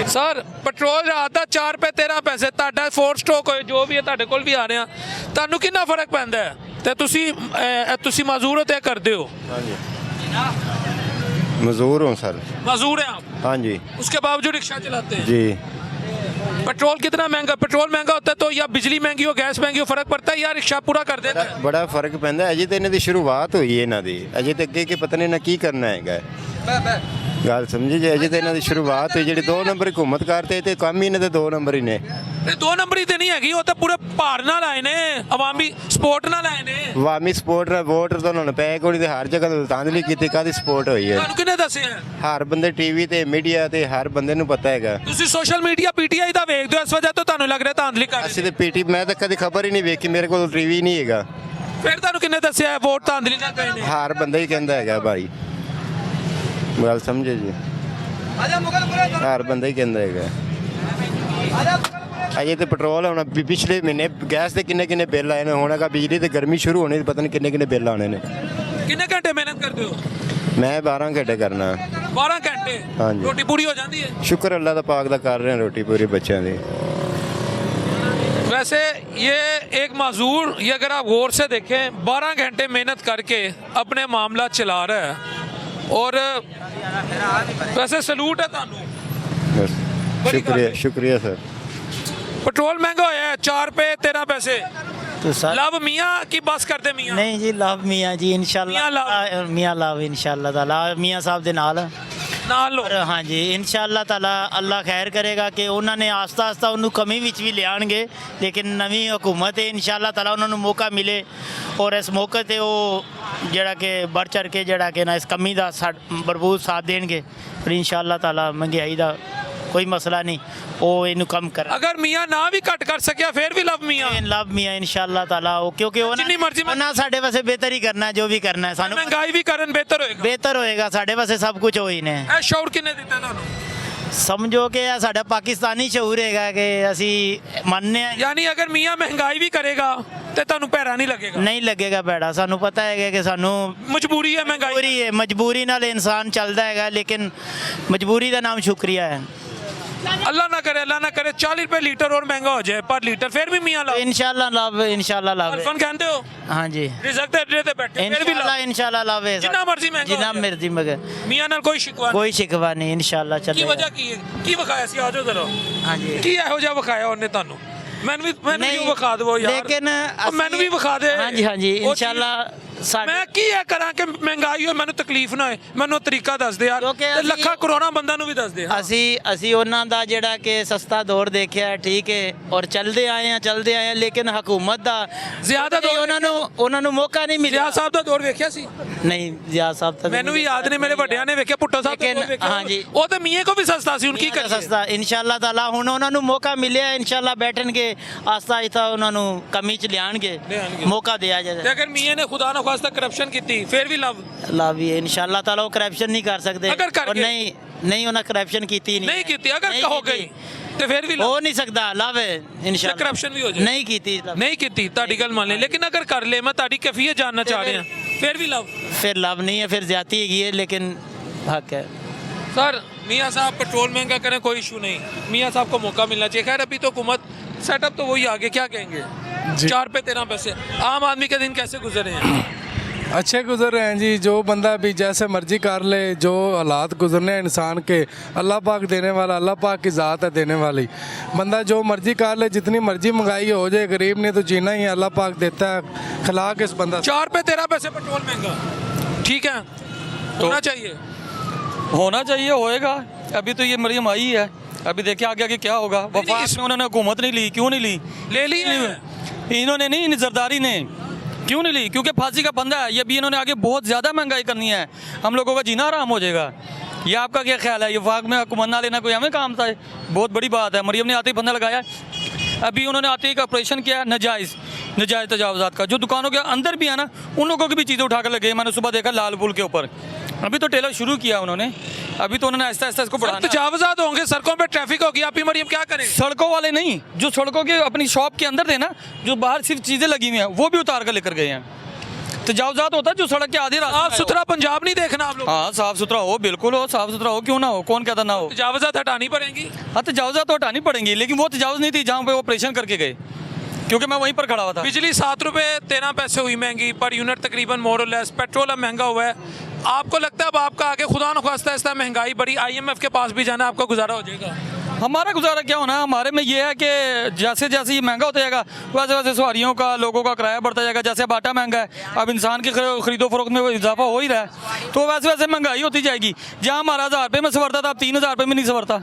सर पेट्रोल रहा था 4 रुपਏ 13 ਪੈਸੇ, ਤੁਹਾਡਾ 4 ਸਟਾਕ ਹੋਏ ਜੋ ਵੀ ਹੈ ਤੁਹਾਡੇ ਕੋਲ ਵੀ ਆ ਰਿਹਾ, ਤੁਹਾਨੂੰ ਕਿੰਨਾ ਫਰਕ ਪੈਂਦਾ ਹੈ? ਤੇ ਤੁਸੀਂ ਮਜ਼ਦੂਰ ਹੋ ਤੇ ਕਰਦੇ ਹੋ? मजदूर हूँ सर। मजदूर हैं आप? हाँ जी। उसके बावजूद रिक्शा चलाते हैं? जी। पेट्रोल कितना महंगा? पेट्रोल महंगा होता है तो या बिजली महंगी हो, गैस महंगी हो, फर्क पड़ता है या रिक्शा पूरा कर देता है? बड़ा फर्क पैंदा है। अजे तो इन्हों की शुरुआत हुई है, इन्हों की अजे तो अगे के पता नहीं इन्हें की करना है। गल समझी जी, अजे तो इन्हों की शुरुआत हुई, जी 2 नंबर हुकूमत करते तो काम ही इन्हें 2 नंबर ही ने। 2 नंबर ही तो नहीं हैगी, वो तो पूरे भार नाल आए ने, अवामी सपोर्ट नाल आए ने। अवामी सपोर्ट वोट तो उन्होंने पै कोई हर जगह धांधली की, कादी सपोर्ट हुई है? ਤੁਹਾਨੂੰ ਕਿਹਨੇ ਦੱਸਿਆ? हर बंदे टीवी ते मीडिया ते हर बंदे नूं पता है। ਤੁਸੀਂ ਸੋਸ਼ਲ ਮੀਡੀਆ ਪੀਟੀਆਈ ਦਾ ਵੇਖਦੇ ਹੋ, ਇਸ ਵਜ੍ਹਾ ਤੋਂ ਤੁਹਾਨੂੰ ਲੱਗ ਰਿਹਾ ਧਾਂਦਲੀ ਕਰ ਰਹੇ ਅਸੀਂ ਤੇ ਪੀਟੀ ਮੈਂ ਤਾਂ ਕਦੀ ਖਬਰ ਹੀ ਨਹੀਂ ਵੇਖੀ, ਮੇਰੇ ਕੋਲ ਟੀਵੀ ਨਹੀਂ ਹੈਗਾ। ਫਿਰ ਤੁਹਾਨੂੰ ਕਿੰਨੇ ਦੱਸਿਆ ਹੈ ਵੋਟ ਧਾਂਦਲੀ ਨਾਲ ਗਏ ਨੇ? ਹਰ ਬੰਦਾ ਹੀ ਕਹਿੰਦਾ ਹੈਗਾ ਭਾਈ, ਗੱਲ ਸਮਝੇ ਜੀ, ਹਰ ਬੰਦਾ ਹੀ ਕਹਿੰਦਾ ਹੈਗਾ। ਅਜੇ ਤੇ ਪੈਟਰੋਲ ਹੁਣ ਪਿਛਲੇ ਮਹੀਨੇ ਗੈਸ ਦੇ ਕਿੰਨੇ ਬਿੱਲ ਆਏ ਨੇ, ਹੁਣ ਅਗਾ ਬਿਜਲੀ ਤੇ ਗਰਮੀ ਸ਼ੁਰੂ ਹੋਣੀ, ਪਤਾ ਨਹੀਂ ਕਿੰਨੇ ਬਿੱਲ ਆਣੇ ਨੇ। ਕਿੰਨੇ ਘੰਟੇ ਮਿਹਨਤ ਕਰਦੇ ਹੋ? मैं 12 घंटे करना। 12 घंटे? हाँ जी। रोटी पूरी हो जाती है? शुक्र अल्लाह दा पाक दा कर रहे हैं रोटी पूरी बच्चों की। वैसे ये एक मजदूर, ये अगर आप गौर से देखें 12 घंटे मेहनत करके अपने मामला चला रहा है, और वैसे सलूट है थानू। शुक्रिया शुक्रिया सर। पेट्रोल महंगा होया है 4 रुपए 13 पैसे, तो सर लव मियाँ की बस करते मियाँ? नहीं जी, लव मियाँ जी इंशाल्लाह, मियाँ लव इंशाल्लाह ताला मियाँ साहब दे नाल लो। हाँ जी इंशाल्लाह ताला अल्लाह खैर करेगा कि उन्होंने आस्ता आस्ता उन्होंने कमी विच भी लियाणगे, लेकिन नवी हुकूमत है इंशाल्लाह ताला उन्होंने मौका मिले, और इस मौके ते वो जड़ा के बढ़ चढ़ के जड़ा के ना इस कमी का भरपूर साथ देंगे, और इंशाल्लाह ताला महंगाई का कोई मसला नहीं, वो इनू कम कर। अगर मियाँ ना भी घट कर सकिया फिर भी लव मियाँ इंशाल्लाह ताला, क्योंकि जितनी मर्जी उन्हें साढ़े वास्ते बेहतर ही करना है, जो भी करना है सानू महंगाई भी करन बेहतर होएगा साढ़े वास्ते सब कुछ हो ही ने। शौर किन्ने दिता तुहानू? ਸਮਝੋ ਕਿ ਇਹ ਸਾਡਾ ਪਾਕਿਸਤਾਨੀ ਸ਼ਊਰ ਹੈਗਾ ਕਿ ਅਸੀਂ ਮੰਨਦੇ ਹਾਂ यानी अगर मियाँ महंगाई भी करेगा तो ਤੁਹਾਨੂੰ ਪੈਰਾ ਨਹੀਂ ਲੱਗੇਗਾ ਨਹੀਂ ਲੱਗੇਗਾ ਭੈੜਾ ਸਾਨੂੰ ਪਤਾ ਹੈਗਾ ਕਿ ਸਾਨੂੰ ਮਜਬੂਰੀ ਹੈ ਮਹਿੰਗਾਈ ਮਜਬੂਰੀ ਹੈ ਮਜਬੂਰੀ ਨਾਲ ਇਨਸਾਨ ਚੱਲਦਾ ਹੈਗਾ ਲੇਕਿਨ ਮਜਬੂਰੀ ਦਾ ਨਾਮ ਸ਼ੁਕਰੀਆ ਹੈ अल्लाह ना करे 40 रुपए लीटर और महंगा हो जाए पर लीटर फिर भी मियाँ लाओ ਇਨਸ਼ਾਅੱਲਾ ਲਾਵੇ अल्फन कहते हो ਹਾਂਜੀ रिजक दे रहे थे बैठे फिर भी ਇਨਸ਼ਾਅੱਲਾ लाओ ਇਨਸ਼ਾਅੱਲਾ ਲਾਵੇ जिन्ना मर्जी महंगा ਜਿੰਨਾ हो जाए। ਮਰਜ਼ੀ ਮਗਰ मियाँ ਨਾਲ ਕੋਈ ਸ਼ਿਕਵਾ ਕੋਈ ਸ਼ਿਕਵਾ ਨਹੀਂ ਇਨਸ਼ਾਅੱਲਾ ਕੀ ਚੱਲੇਗਾ ਵਜ੍ਹਾ ਕੀ ਵਿਖਾਇਆ ਸੀ ਆਜੋ ਜ਼ਰਾ ਹਾਂਜੀ ਕੀ ਇਹੋ ਜਿਹਾ ਵਿਖਾਇਆ ਉਹਨੇ ਤੁਹਾਨੂੰ ਮੈਨੂੰ ਵੀ ਨਹੀਂ, ਵਿਖਾ ਦਿਓ ਯਾਰ ਲੇਕਿਨ ਉਹ ਮੈਨੂੰ ਵੀ ਵਿਖਾ ਦੇ ਹਾਂਜੀ ਹਾਂਜੀ ਉਹ ਚੀਜ਼- ਇਨਸ਼ਾਅੱਲਾ ਸਾਡੇ ਮੈਂ ਕੀ ਇਹ ਕਰਾਂ ਕਿ ਮਹਿੰਗਾਈ ਹੋਏ ਮੈਨੂੰ ਤਕਲੀਫ ਨਾ ਹੋਏ ਮੈਨੂੰ ਤਰੀਕਾ ਦੱਸ ਦੇ ਯਾਰ ਕਿਉਂਕਿ ਤੇ ਅਸੀਂ- ਲੱਖਾਂ ਕਰੋੜਾਂ ਬੰਦਿਆਂ ਨੂੰ ਵੀ ਦੱਸ ਦੇ ਅਸੀਂ ਉਹਨਾਂ ਦਾ ਜਿਹੜਾ ਕਿ ਸਸਤਾ ਦੌਰ ਦੇਖਿਆ ਠੀਕ ਹੈ ਔਰ ਚੱਲਦੇ ਆਏ ਆ ਲੇਕਿਨ ਹਕੂਮਤ ਦਾ ਜ਼ਿਆਦਾ ਦੌਰ ਉਹਨਾਂ ਨੂੰ ਮੌਕਾ ਨਹੀਂ ਮਿਲਿਆ ਜ਼ਿਆ ਸਾਹਿਬ ਦਾ ਦੌਰ ਵੇਖਿਆ ਸੀ ਨਹੀਂ ਜ਼ਿਆ ਸਾਹਿਬ ਤਾਂ ਮੈਨੂੰ ਵੀ ਯਾਦ ਨੇ ਮੇਰੇ ਵੱਡਿਆਂ ਨੇ ਵੇਖਿਆ ਪੁੱਟੋ ਸਾਹਿਬ ਦਾ ਲੇਕਿਨ- ਦੌਰ ਵੇਖਿਆ ਹਾਂਜੀ। ਉਹ ਤੇ ਮੀਆਂ ਕੋ ਵੀ ਸਸਤਾ ਸੀ ਹੁਣ ਕੀ ਕਰੀਏ ਸਸਤਾ ਇਨਸ਼ਾਅੱਲਾ ਤਾਲਾ ਹੁਣ ਉਹਨਾਂ ਨੂੰ ਮੌਕਾ ਮਿਲਿਆ ਇਨਸ਼ਾਅੱਲਾ ਬੈਠਣਗੇ ਆਸਤਾ ਆਸਤਾ ਉਹਨਾਂ ਨੂੰ ਕਮੀ ਚ ਲਿਆਣਗੇ ਮੌਕਾ ਦਿਆ ਤੇ ਜਾਏ ਅਗਰ ਮੀਆਂ ਨੇ ਖੁਦਾ ਨਾ ਖਾਸਤਾ ਕਰਪਸ਼ਨ ਕੀਤੀ ਫਿਰ ਵੀ ਲਵ ਲਾ ਵੀ ਇਨਸ਼ਾਅੱਲਾ ਤਾਲਾ ਉਹ ਕਰਪਸ਼ਨ ਨਹੀਂ ਕਰ ਸਕਦੇ ਅਗਰ ਕਰ ਔਰ ਗਏ। ਨਹੀਂ ਉਹਨਾਂ ਕਰਪਸ਼ਨ ਕੀਤੀ ਨਹੀਂ ਕੀਤੀ ਅਗਰ ਨਹੀਂ ਕਹੋ ਕੀਤੀ। ਗਈ ਤੇ ਫਿਰ ਵੀ ਲਵ ਹੋ ਨਹੀਂ ਸਕਦਾ ਲਾਵੇ ਇਨਸ਼ਾਅੱਲਾ ਕਰਪਸ਼ਨ ਵੀ ਹੋ ਜਾਏ ਨਹੀਂ ਕੀਤੀ ਨਹੀਂ ਕੀਤੀ ਤੁਹਾਡੀ ਗੱਲ ਮੰਨ ਲਈ ਲੇਕਿਨ ਅਗਰ ਕਰ ਲੈ ਮੈਂ ਤੁਹਾਡੀ ਕੈਫੀਅਤ ਜਾਨਣਾ ਚਾਹ ਰਿਹਾ ਫਿਰ ਵੀ ਲਵ फिर लाभ नहीं है फिर ज्यादा ही है लेकिन हक है सर मियाँ साहब पेट्रोल महंगा करें कोई इशू नहीं मियाँ साहब को मौका मिलना चाहिए खैर अभी तो हुकूमत सेटअप तो वही आगे क्या कहेंगे 4 पे 13 पैसे आम आदमी के दिन कैसे गुजरे हैं अच्छे गुजर रहे हैं जी जो बंदा भी जैसे मर्जी कर ले जो हालात गुजरने हैं इंसान के अल्लाह पाक देने वाला अल्लाह पाक की ज़ात है देने वाली बंदा जो मर्जी कर ले जितनी मर्जी महंगाई हो जाए गरीब ने तो जीना ही है अल्लाह पाक देता है खिला के इस बंदा 4 पे 13 पैसे पेट्रोल महंगा ठीक है होना चाहिए होना चाहिए होएगा अभी तो ये मरियम आई है अभी देखिए आगे आगे क्या होगा वफाक में उन्होंने हुकूमत नहीं ली क्यों नहीं ली ले ली है इन्होंने नहीं इन जरदारी ने क्यों नहीं ली क्योंकि फांसी का बंदा है ये भी इन्होंने आगे बहुत ज़्यादा महंगाई करनी है हम लोगों का जीना आराम हो जाएगा ये आपका क्या ख्याल है ये वफाक में हुकूमत ना लेना कोई हमें काम था बहुत बड़ी बात है मरियम ने आते ही बंदा लगाया अभी उन्होंने आते ही एक ऑपरेशन किया नजायज़ तजावज़ात का जो दुकानों के अंदर भी है ना उन लोगों की भी चीज़ें उठा कर लगे मैंने सुबह देखा लाल पुल के ऊपर अभी तो टेलर शुरू किया उन्होंने अभी तो उन्होंने आहिस्ता आहिस्ता इसको बढ़ाना तजावजात होंगे सड़कों पे ट्रैफिक होगी आप ही मरियम क्या करें सड़कों वाले नहीं जो सड़कों के अपनी शॉप के अंदर थे ना जो बाहर सिर्फ चीज़ें लगी हुई हैं वो भी उतार कर लेकर गए हैं तजावजात होता है जो सड़क के आधे साफ सुथरा पंजाब नहीं देखना आप लोग हाँ साफ सुथरा हो बिल्कुल हो साफ सुथरा हो क्यों ना हो कौन कहता ना हो तजावजात हटानी पड़ेंगी हाँ तजावजात तो हटानी पड़ेंगी लेकिन वो तजावज़ नहीं थी जहाँ पे ऑपरेशन करके गए क्योंकि मैं वहीं पर खड़ा हुआ था बिजली 7 रुपए 13 पैसे हुई महंगी पर यूनिट तकरीबन मोर और लेस पेट्रोल अब महंगा हुआ है आपको लगता है अब आपका आगे खुदा न खास्ता ऐसा महंगाई बड़ी IMF के पास भी जाना आपका गुजारा हो जाएगा हमारा गुजारा क्या होना हमारे में ये है कि जैसे जैसे ये महंगा होता जाएगा वैसे वैसे सवारियों का लोगों का किराया बढ़ता जाएगा जैसे अब आटा महंगा है अब इंसान की खरीदो फरोख्त में इजाफा हो ही रहा है तो वैसे वैसे महंगाई होती जाएगी जहाँ हमारा 1000 रुपये में संवरता था अब 3000 रुपये में नहीं संवरता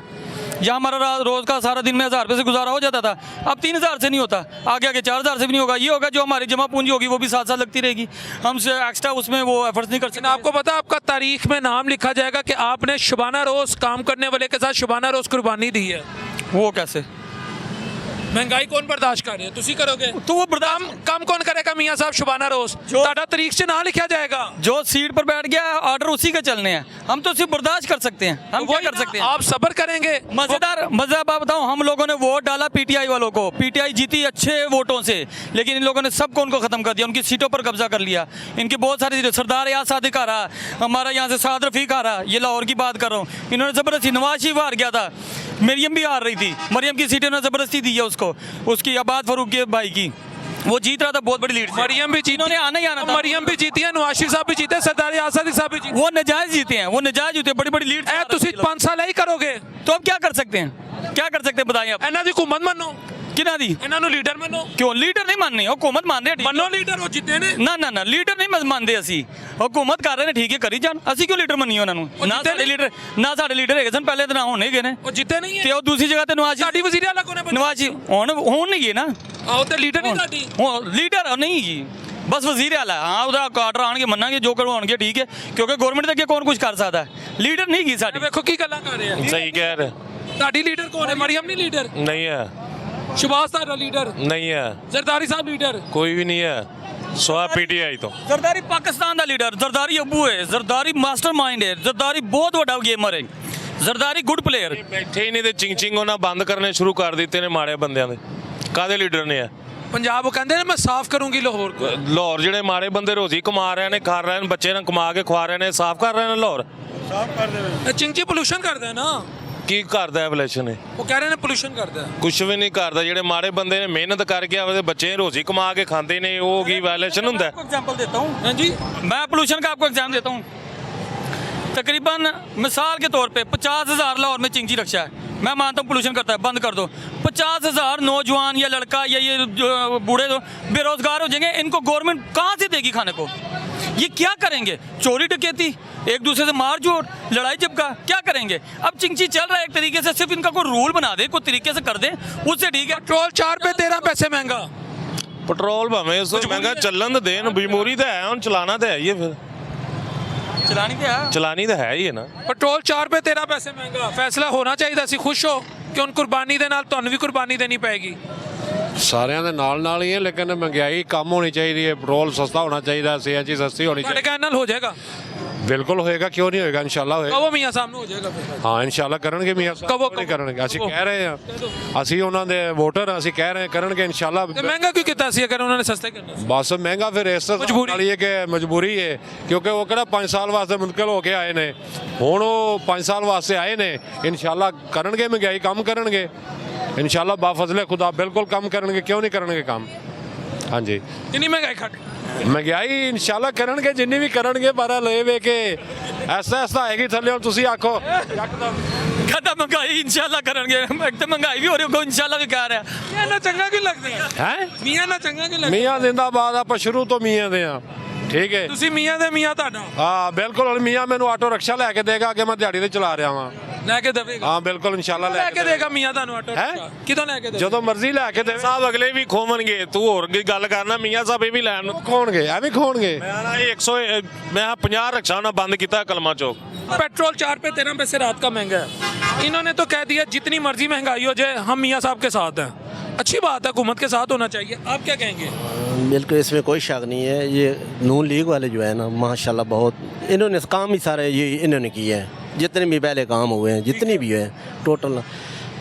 जहाँ हमारा रोज़ का सारा दिन में 1000 रुपये से गुजारा हो जाता था अब 3000 से नहीं होता आगे आगे 4000 से भी नहीं होगा ये होगा जो हमारी जमा पूंजी होगी वो भी साथ साथ लगती रहेगी हम एक्स्ट्रा उसमें वो एफर्ट्स नहीं कर सकते आपको पता है आपका तारीख में नाम लिखा जाएगा कि आपने शुबाना रोज़ काम करने वाले के साथ शुबाना रोज़ कुर्बानी दी है वो कैसे महंगाई कौन बर्दाश्त कर रहे हैं तुसी करोगे तो वो बर्दाश्त कम कौन करेगा मियाँ साहब शुबाना रोज़ ताड़ा तारीख से ना लिखा जाएगा जो सीट पर बैठ गया ऑर्डर उसी के चलने हैं हम तो सिर्फ बर्दाश्त कर सकते हैं हम क्या कर सकते हैं आप सब्र करेंगे मजेदार मज़ा आप बताऊं हम लोगों ने वोट डाला पीटीआई वालों को पीटीआई जीती अच्छे वोटों से लेकिन इन लोगों ने सबको उनको ख़त्म कर दिया उनकी सीटों पर कब्जा कर लिया इनकी बहुत सारी सरदार याद सादिक आ रहा हमारा यहाँ से साद रफ़ीक आ रहा ये लाहौर की बात कर रहा हूँ इन्होंने ज़बरदस्ती नवाज शरीफ हार गया था मरियम भी हार रही थी मरियम की सीटें उन्होंने ज़बरदस्ती दी है उसको उसकी आबाद फरूक के भाई की वो जीत रहा था बहुत बड़ी लीड मरियम भी जीती इन्होंने आना ही आना था मरियम भी जीती है नवाज शरीफ साहब भी जीते सरदार आसादी साहब भी जीते वो नजायज जीते हैं वो नजायज जीते बड़ी बड़ी लीड तुसी 5 साल ही करोगे तो अब क्या कर सकते हैं क्या कर सकते हैं बताइए आप ਇਹਨਾਂ ਦੀ हुकूमत मनो किना दी ਇਹਨਾਂ ਨੂੰ ਲੀਡਰ ਮੰਨੋ क्यों लीडर नहीं मानने हुकूमत मान रहे ਮੰਨੋ ਲੀਡਰ ਉਹ ਜਿੱਤੇ ਨੇ ना लीडर नहीं ਮੰਨਦੇ ਅਸੀਂ हुकूमत कर रहे ने ठीक है करी जान ਅਸੀਂ ਕਿਉਂ ਲੀਡਰ ਮੰਨੀਏ ਉਹਨਾਂ ਨੂੰ ਨਾ ਸਾਡੇ ਲੀਡਰ ਹੈਗੇ ਸਨ ਪਹਿਲੇ ਤਾਂ ਨਾ ਹੁਣ ਹੈਗੇ ਨੇ ਉਹ ਜਿੱਤੇ ਨਹੀਂ ਤੇ ਉਹ ਦੂਸਰੀ ਜਗ੍ਹਾ ਤੇ ਨਵਾਜ਼ ਸਾਡੀ ਵਜ਼ੀਰ ਆਲਾ ਕੋਨੇ ਨਵਾਜ਼ ਹੁਣ ਨਹੀਂ ਹੈ ਨਾ ਆਹ ਤੇ ਲੀਡਰ ਨਹੀਂ ਸਾਡੀ ਲੀਡਰ ਨਹੀਂ ਜੀ ਬਸ ਵਜ਼ੀਰ ਆਲਾ ਹਾਂ ਉਹਦਾ ਆਰਡਰ ਆਣਗੇ ਮੰਨਾਂਗੇ ਜੋ ਕਰਵਾਉਣਗੇ ਠੀਕ ਹੈ ਕਿਉਂਕਿ ਗਵਰਨਮੈਂਟ ਦੇ ਅੱਗੇ ਕੌਣ ਕੁਝ ਕਰ ਸਕਦਾ ਲੀਡਰ ਨਹੀਂ ਕੀ ਸਾਡੀ ਵੇਖੋ ਕੀ ਗੱਲਾਂ ਕਰ ਰਹੇ ਆ सही कह रहे ਤੁਹਾਡੀ ਲੀਡਰ ਕੌਣ ਹੈ ਮਰੀਮ ਨਹੀਂ ਲੀਡਰ नहीं है ਸ਼ੁਭਾਸ ਦਾ ਲੀਡਰ नहीं है ਜ਼ਰਦਾਰੀ ਸਾਹਿਬ ਲੀਡਰ कोई भी नहीं है स्वाब पीटीआई तो ਜ਼ਰਦਾਰੀ ਪਾਕਿਸਤਾਨ ਦਾ ਲੀਡਰ ਜ਼ਰਦਾਰੀ ਅੱਬੂ ਹੈ ਜ਼ਰਦਾਰੀ ਮਾਸਟਰਮਾਈਂਡ ਹੈ ਜ਼ਰਦਾਰੀ ਬਹੁਤ ਵੱਡਾ ਗੇਮਰ ਹੈ ਜ਼ਰਦਾਰੀ ਗੁੱਡ ਪਲੇਅਰ ਬੈਠੇ ਹੀ ਨਹੀਂ ਤੇ ਚਿੰਗ ਚਿੰਗ ਉਹਨਾਂ ਬੰਦ ਕਰਨੇ ਸ਼ੁਰੂ ਕਰ ਦਿੱਤੇ ਨੇ ਮਾੜੇ ਬੰਦਿਆਂ ਦੇ। ਕਾਦੇ ਲੀਡਰ ਨੇ ਆ ਪੰਜਾਬ ਉਹ ਕਹਿੰਦੇ ਨੇ ਮੈਂ ਸਾਫ਼ ਕਰੂੰਗੀ ਲਾਹੌਰ को। ਲਾਹੌਰ ਜਿਹੜੇ ਮਾੜੇ ਬੰਦੇ ਰੋਜ਼ੀ ਕਮਾ ਰਹੇ ਨੇ, ਖਾ ਰਹੇ ਨੇ, ਬੱਚੇ ਨੂੰ ਕਮਾ ਕੇ ਖਵਾ ਰਹੇ ਨੇ, ਸਾਫ਼ ਕਰ ਰਹੇ ਨੇ ਲਾਹੌਰ। ਚਿੰਚੀ ਪੋਲੂਸ਼ਨ ਕਰਦਾ ਹੈ ਨਾ, ਕੀ ਕਰਦਾ ਹੈ ਪੋਲੂਸ਼ਨ? ਉਹ ਕਹਿ ਰਹੇ ਨੇ ਪੋਲੂਸ਼ਨ ਕਰਦਾ ਹੈ। ਕੁਝ ਵੀ ਨਹੀਂ ਕਰਦਾ। ਜਿਹੜੇ ਮਾੜੇ ਬੰਦੇ ਨੇ ਮਿਹਨਤ ਕਰਕੇ ਆਪਦੇ ਬੱਚੇ ਰੋਜ਼ੀ ਕਮਾ ਕੇ ਖਾਂਦੇ ਨੇ, ਉਹ ਕੀ ਵਾਇਲੇਸ਼ਨ ਹੁੰਦਾ? एग्जाम्पल देता हूँ। हाँ जी, मैं पोल्यूशन का आपको एग्जाम देता हूँ। तकरीबन मिसाल के तौर पे 50,000 लाहौर में चिंची रक्षा है, मैं मानता हूँ पोल्यूशन करता है, बंद कर दो। 50,000 नौजवान या लड़का या ये जो बूढ़े जो बेरोजगार हो जाएंगे, इनको गवर्नमेंट कहाँ से देगी खाने को? ये क्या करेंगे? चोरी डकैती, एक दूसरे से मार जोड़, लड़ाई झपका, क्या करेंगे? अब चिंची चल रहा है एक तरीके से, सिर्फ इनका कोई रूल बना दे, कोई तरीके से कर दे, उससे ठीक है। पेट्रोल 4 पे 13 पैसे महंगा। ਪੈਟਰੋਲ ਭਾਵੇਂ ਇਸ ਤੋਂ ਮਹਿੰਗਾ ਚੱਲਣ ਤਾਂ ਦੇਣ, ਮਜਬੂਰੀ ਤਾਂ ਹੈ, ਹੁਣ ਚਲਾਣਾ ਤਾਂ ਹੈ ਹੀ ਹੈ। ਫਿਰ चलानी क्या है? ਚਲਾਣੀ ਤਾਂ ਹੈ ਹੀ ਹੈ ਨਾ। ਪੈਟਰੋਲ 4 पे 13 ਪੈਸੇ ਮਹਿੰਗਾ। ਫੈਸਲਾ ਹੋਣਾ ਚਾਹੀਦਾ ਸੀ। ਖੁਸ਼ ਹੋ ਕਿ ਹੁਣ ਕੁਰਬਾਨੀ ਦੇ ਨਾਲ ਤੁਹਾਨੂੰ ਵੀ ਕੁਰਬਾਨੀ ਦੇਣੀ ਪਏਗੀ। ਸਾਰਿਆਂ ਦੇ ਨਾਲ ਹੀ ਹੈ, ਲੇਕਿਨ ਮਹਿੰਗਾਈ ਕਮ ਹੋਣੀ ਚਾਹੀਦੀ ਹੈ, ਪੈਟਰੋਲ ਸਸਤਾ ਹੋਣਾ ਚਾਹੀਦਾ, ਸੀਐਨਜੀ ਸਸਤੀ ਹੋਣੀ ਤੁਹਾਡੇ ਚਾਹੀਦੀ। ਕਹਿਣ ਨਾਲ ਹੋ ਜਾਏਗਾ। ਬਿਲਕੁਲ ਹੋਏਗਾ, ਕਿਉਂ ਨਹੀਂ ਹੋਏਗਾ? ਇਨਸ਼ਾਅੱਲਾ ਹੋਏਗਾ। ਕਹੋ ਮੀਆਂ ਸਾਹਿਬ ਨੂੰ ਹੋ ਜਾਏਗਾ ਫਿਰ। ਹਾਂ ਇਨਸ਼ਾਅੱਲਾ ਕਰਨਗੇ ਮੀਆਂ ਸਾਹਿਬ, ਕਹੋ, ਨਹੀਂ ਕਰਨਗੇ? ਅਸੀਂ ਕਹੋ। ਕਹਿ ਰਹੇ ਹਾਂ, ਅਸੀਂ ਉਹਨਾਂ ਦੇ ਵੋਟਰ, ਅਸੀਂ ਕਹਿ ਰਹੇ ਹਾਂ ਕਰਨਗੇ ਇਨਸ਼ਾਅੱਲਾ। ਤੇ ਮਹਿੰਗਾ ਕਿਉਂ ਕੀਤਾ ਸੀ ਅਗਰ ਉਹਨਾਂ ਨੇ ਸਸਤੇ ਕਰਨਾ ਸੀ? ਬਸ ਮਹਿੰਗਾ ਫਿਰ ਇਸ ਮਜਬੂਰੀ। ਵਾਲੀ ਹੈ ਕਿ ਮਜਬੂਰੀ ਹੈ, ਕਿਉਂਕਿ ਉਹ ਕਿਹੜਾ 5 ਸਾਲ ਵਾਸਤੇ ਮੁੰਤਕਿਲ ਹੋ ਕੇ ਆਏ ਨੇ, ਹੁਣ ਉਹ 5 ਸਾਲ ਵਾਸਤੇ ਆਏ ਨੇ। ਇਨਸ਼ਾਅੱਲਾ ਕਰਨਗੇ, ਮਹਿੰਗਾਈ ਕਮ ਕਰਨਗੇ ਇਨਸ਼ਾਅੱਲਾ, ਬਾਫਜ਼ਲੇ ਖੁਦਾ ਬਿਲਕੁਲ ਕਮ ਕਰਨਗੇ, ਕਿਉਂ ਨਹੀਂ ਕਰਨਗੇ ਕੰਮ? ਹਾਂਜੀ ਕਿੰਨੀ ਮਹਿੰਗਾਈ ਘਟ? ਮਹਿੰਗਾਈ ਇਨਸ਼ਾਅੱਲਾ ਕਰਨਗੇ, ਜਿੰਨੀ ਵੀ ਕਰਨਗੇ, ਬਾਰਾ ਲੈ ਵੇ ਕੇ ਐਸਾ ਐਸਾ ਆਏਗੀ ਥੱਲੇ। ਹੁਣ ਤੁਸੀਂ ਆਖੋ कहता महंगाई इंशाल्लाह करेंगे, एक तो महंगाई भी हो रही है, इंशाल्लाह भी कह रहा है। ਮੀਆਂ ਨਾਲ ਚੰਗਾ ਕਿਉਂ ਲੱਗਦਾ ਹੈ? ਹੈ ਮੀਆਂ ਨਾਲ ਚੰਗਾ ਕਿਉਂ ਲੱਗਦਾ? ਮੀਆਂ ਜ਼ਿੰਦਾਬਾਦ, ਆਪਾਂ ਸ਼ੁਰੂ ਤੋਂ ਮੀਆਂ ਦੇ ਆ। ਠੀਕ ਹੈ, ਤੁਸੀਂ ਮੀਆਂ ਦੇ ਮੀਆਂ ਤੁਹਾਡਾ ਹਾਂ ਬਿਲਕੁਲ। ਹੁਣ ਮੀਆਂ ਮੈਨੂੰ ਆਟੋ ਰਿਕਸ਼ਾ ਲੈ ਕੇ ਦੇਗਾ, ਅੱਗੇ ਮੈਂ ਦਿਹਾੜੀ ਤੇ ਚਲਾ ਰਿਹਾ ਵਾਂ। ਲੈ ਕੇ ਦੇਵੇਗਾ? ਹਾਂ ਬਿਲਕੁਲ ਇਨਸ਼ਾਅੱਲਾ ਲੈ ਕੇ ਦੇਗਾ ਮੀਆਂ ਤੁਹਾਨੂੰ ਆਟੋ ਰਿਕਸ਼ਾ? ਕਿਦੋਂ ਲੈ ਕੇ ਦੇਗਾ? ਜਦੋਂ ਮਰਜ਼ੀ ਲੈ ਕੇ ਦੇ। ਸਾਹਿਬ ਅਗਲੇ ਵੀ ਖੋਵਣਗੇ, ਤੂੰ ਹੋਰ ਕੀ ਗੱਲ ਕਰਨਾ? ਮੀਆਂ ਸਾਹਿਬ ਇਹ ਵੀ ਲੈਣ ਨੂੰ ਖੋਣਗੇ, ਐਵੇਂ ਖੋਣਗੇ। ਮੈਂ ਨਾ 100 ਮੈਂ 50 ਰਿਕਸ਼ਾ ਉਹਨਾਂ ਬੰਦ ਕੀਤਾ ਕਲਮਾ ਚੌਕ। पेट्रोल 4 पे 13 पैसे रात का महंगा है। इन्होंने तो कह दिया जितनी मर्जी महंगाई हो जाए हम मियाँ साहब के साथ हैं। अच्छी बात है, हुकूमत के साथ होना चाहिए। आप क्या कहेंगे? बिल्कुल इसमें कोई शक नहीं है। ये नून लीग वाले जो है ना, माशाल्लाह बहुत इन्होंने काम ही सारे ये इन्होंने किए हैं, जितने भी पहले काम हुए हैं, जितनी भी है टोटल।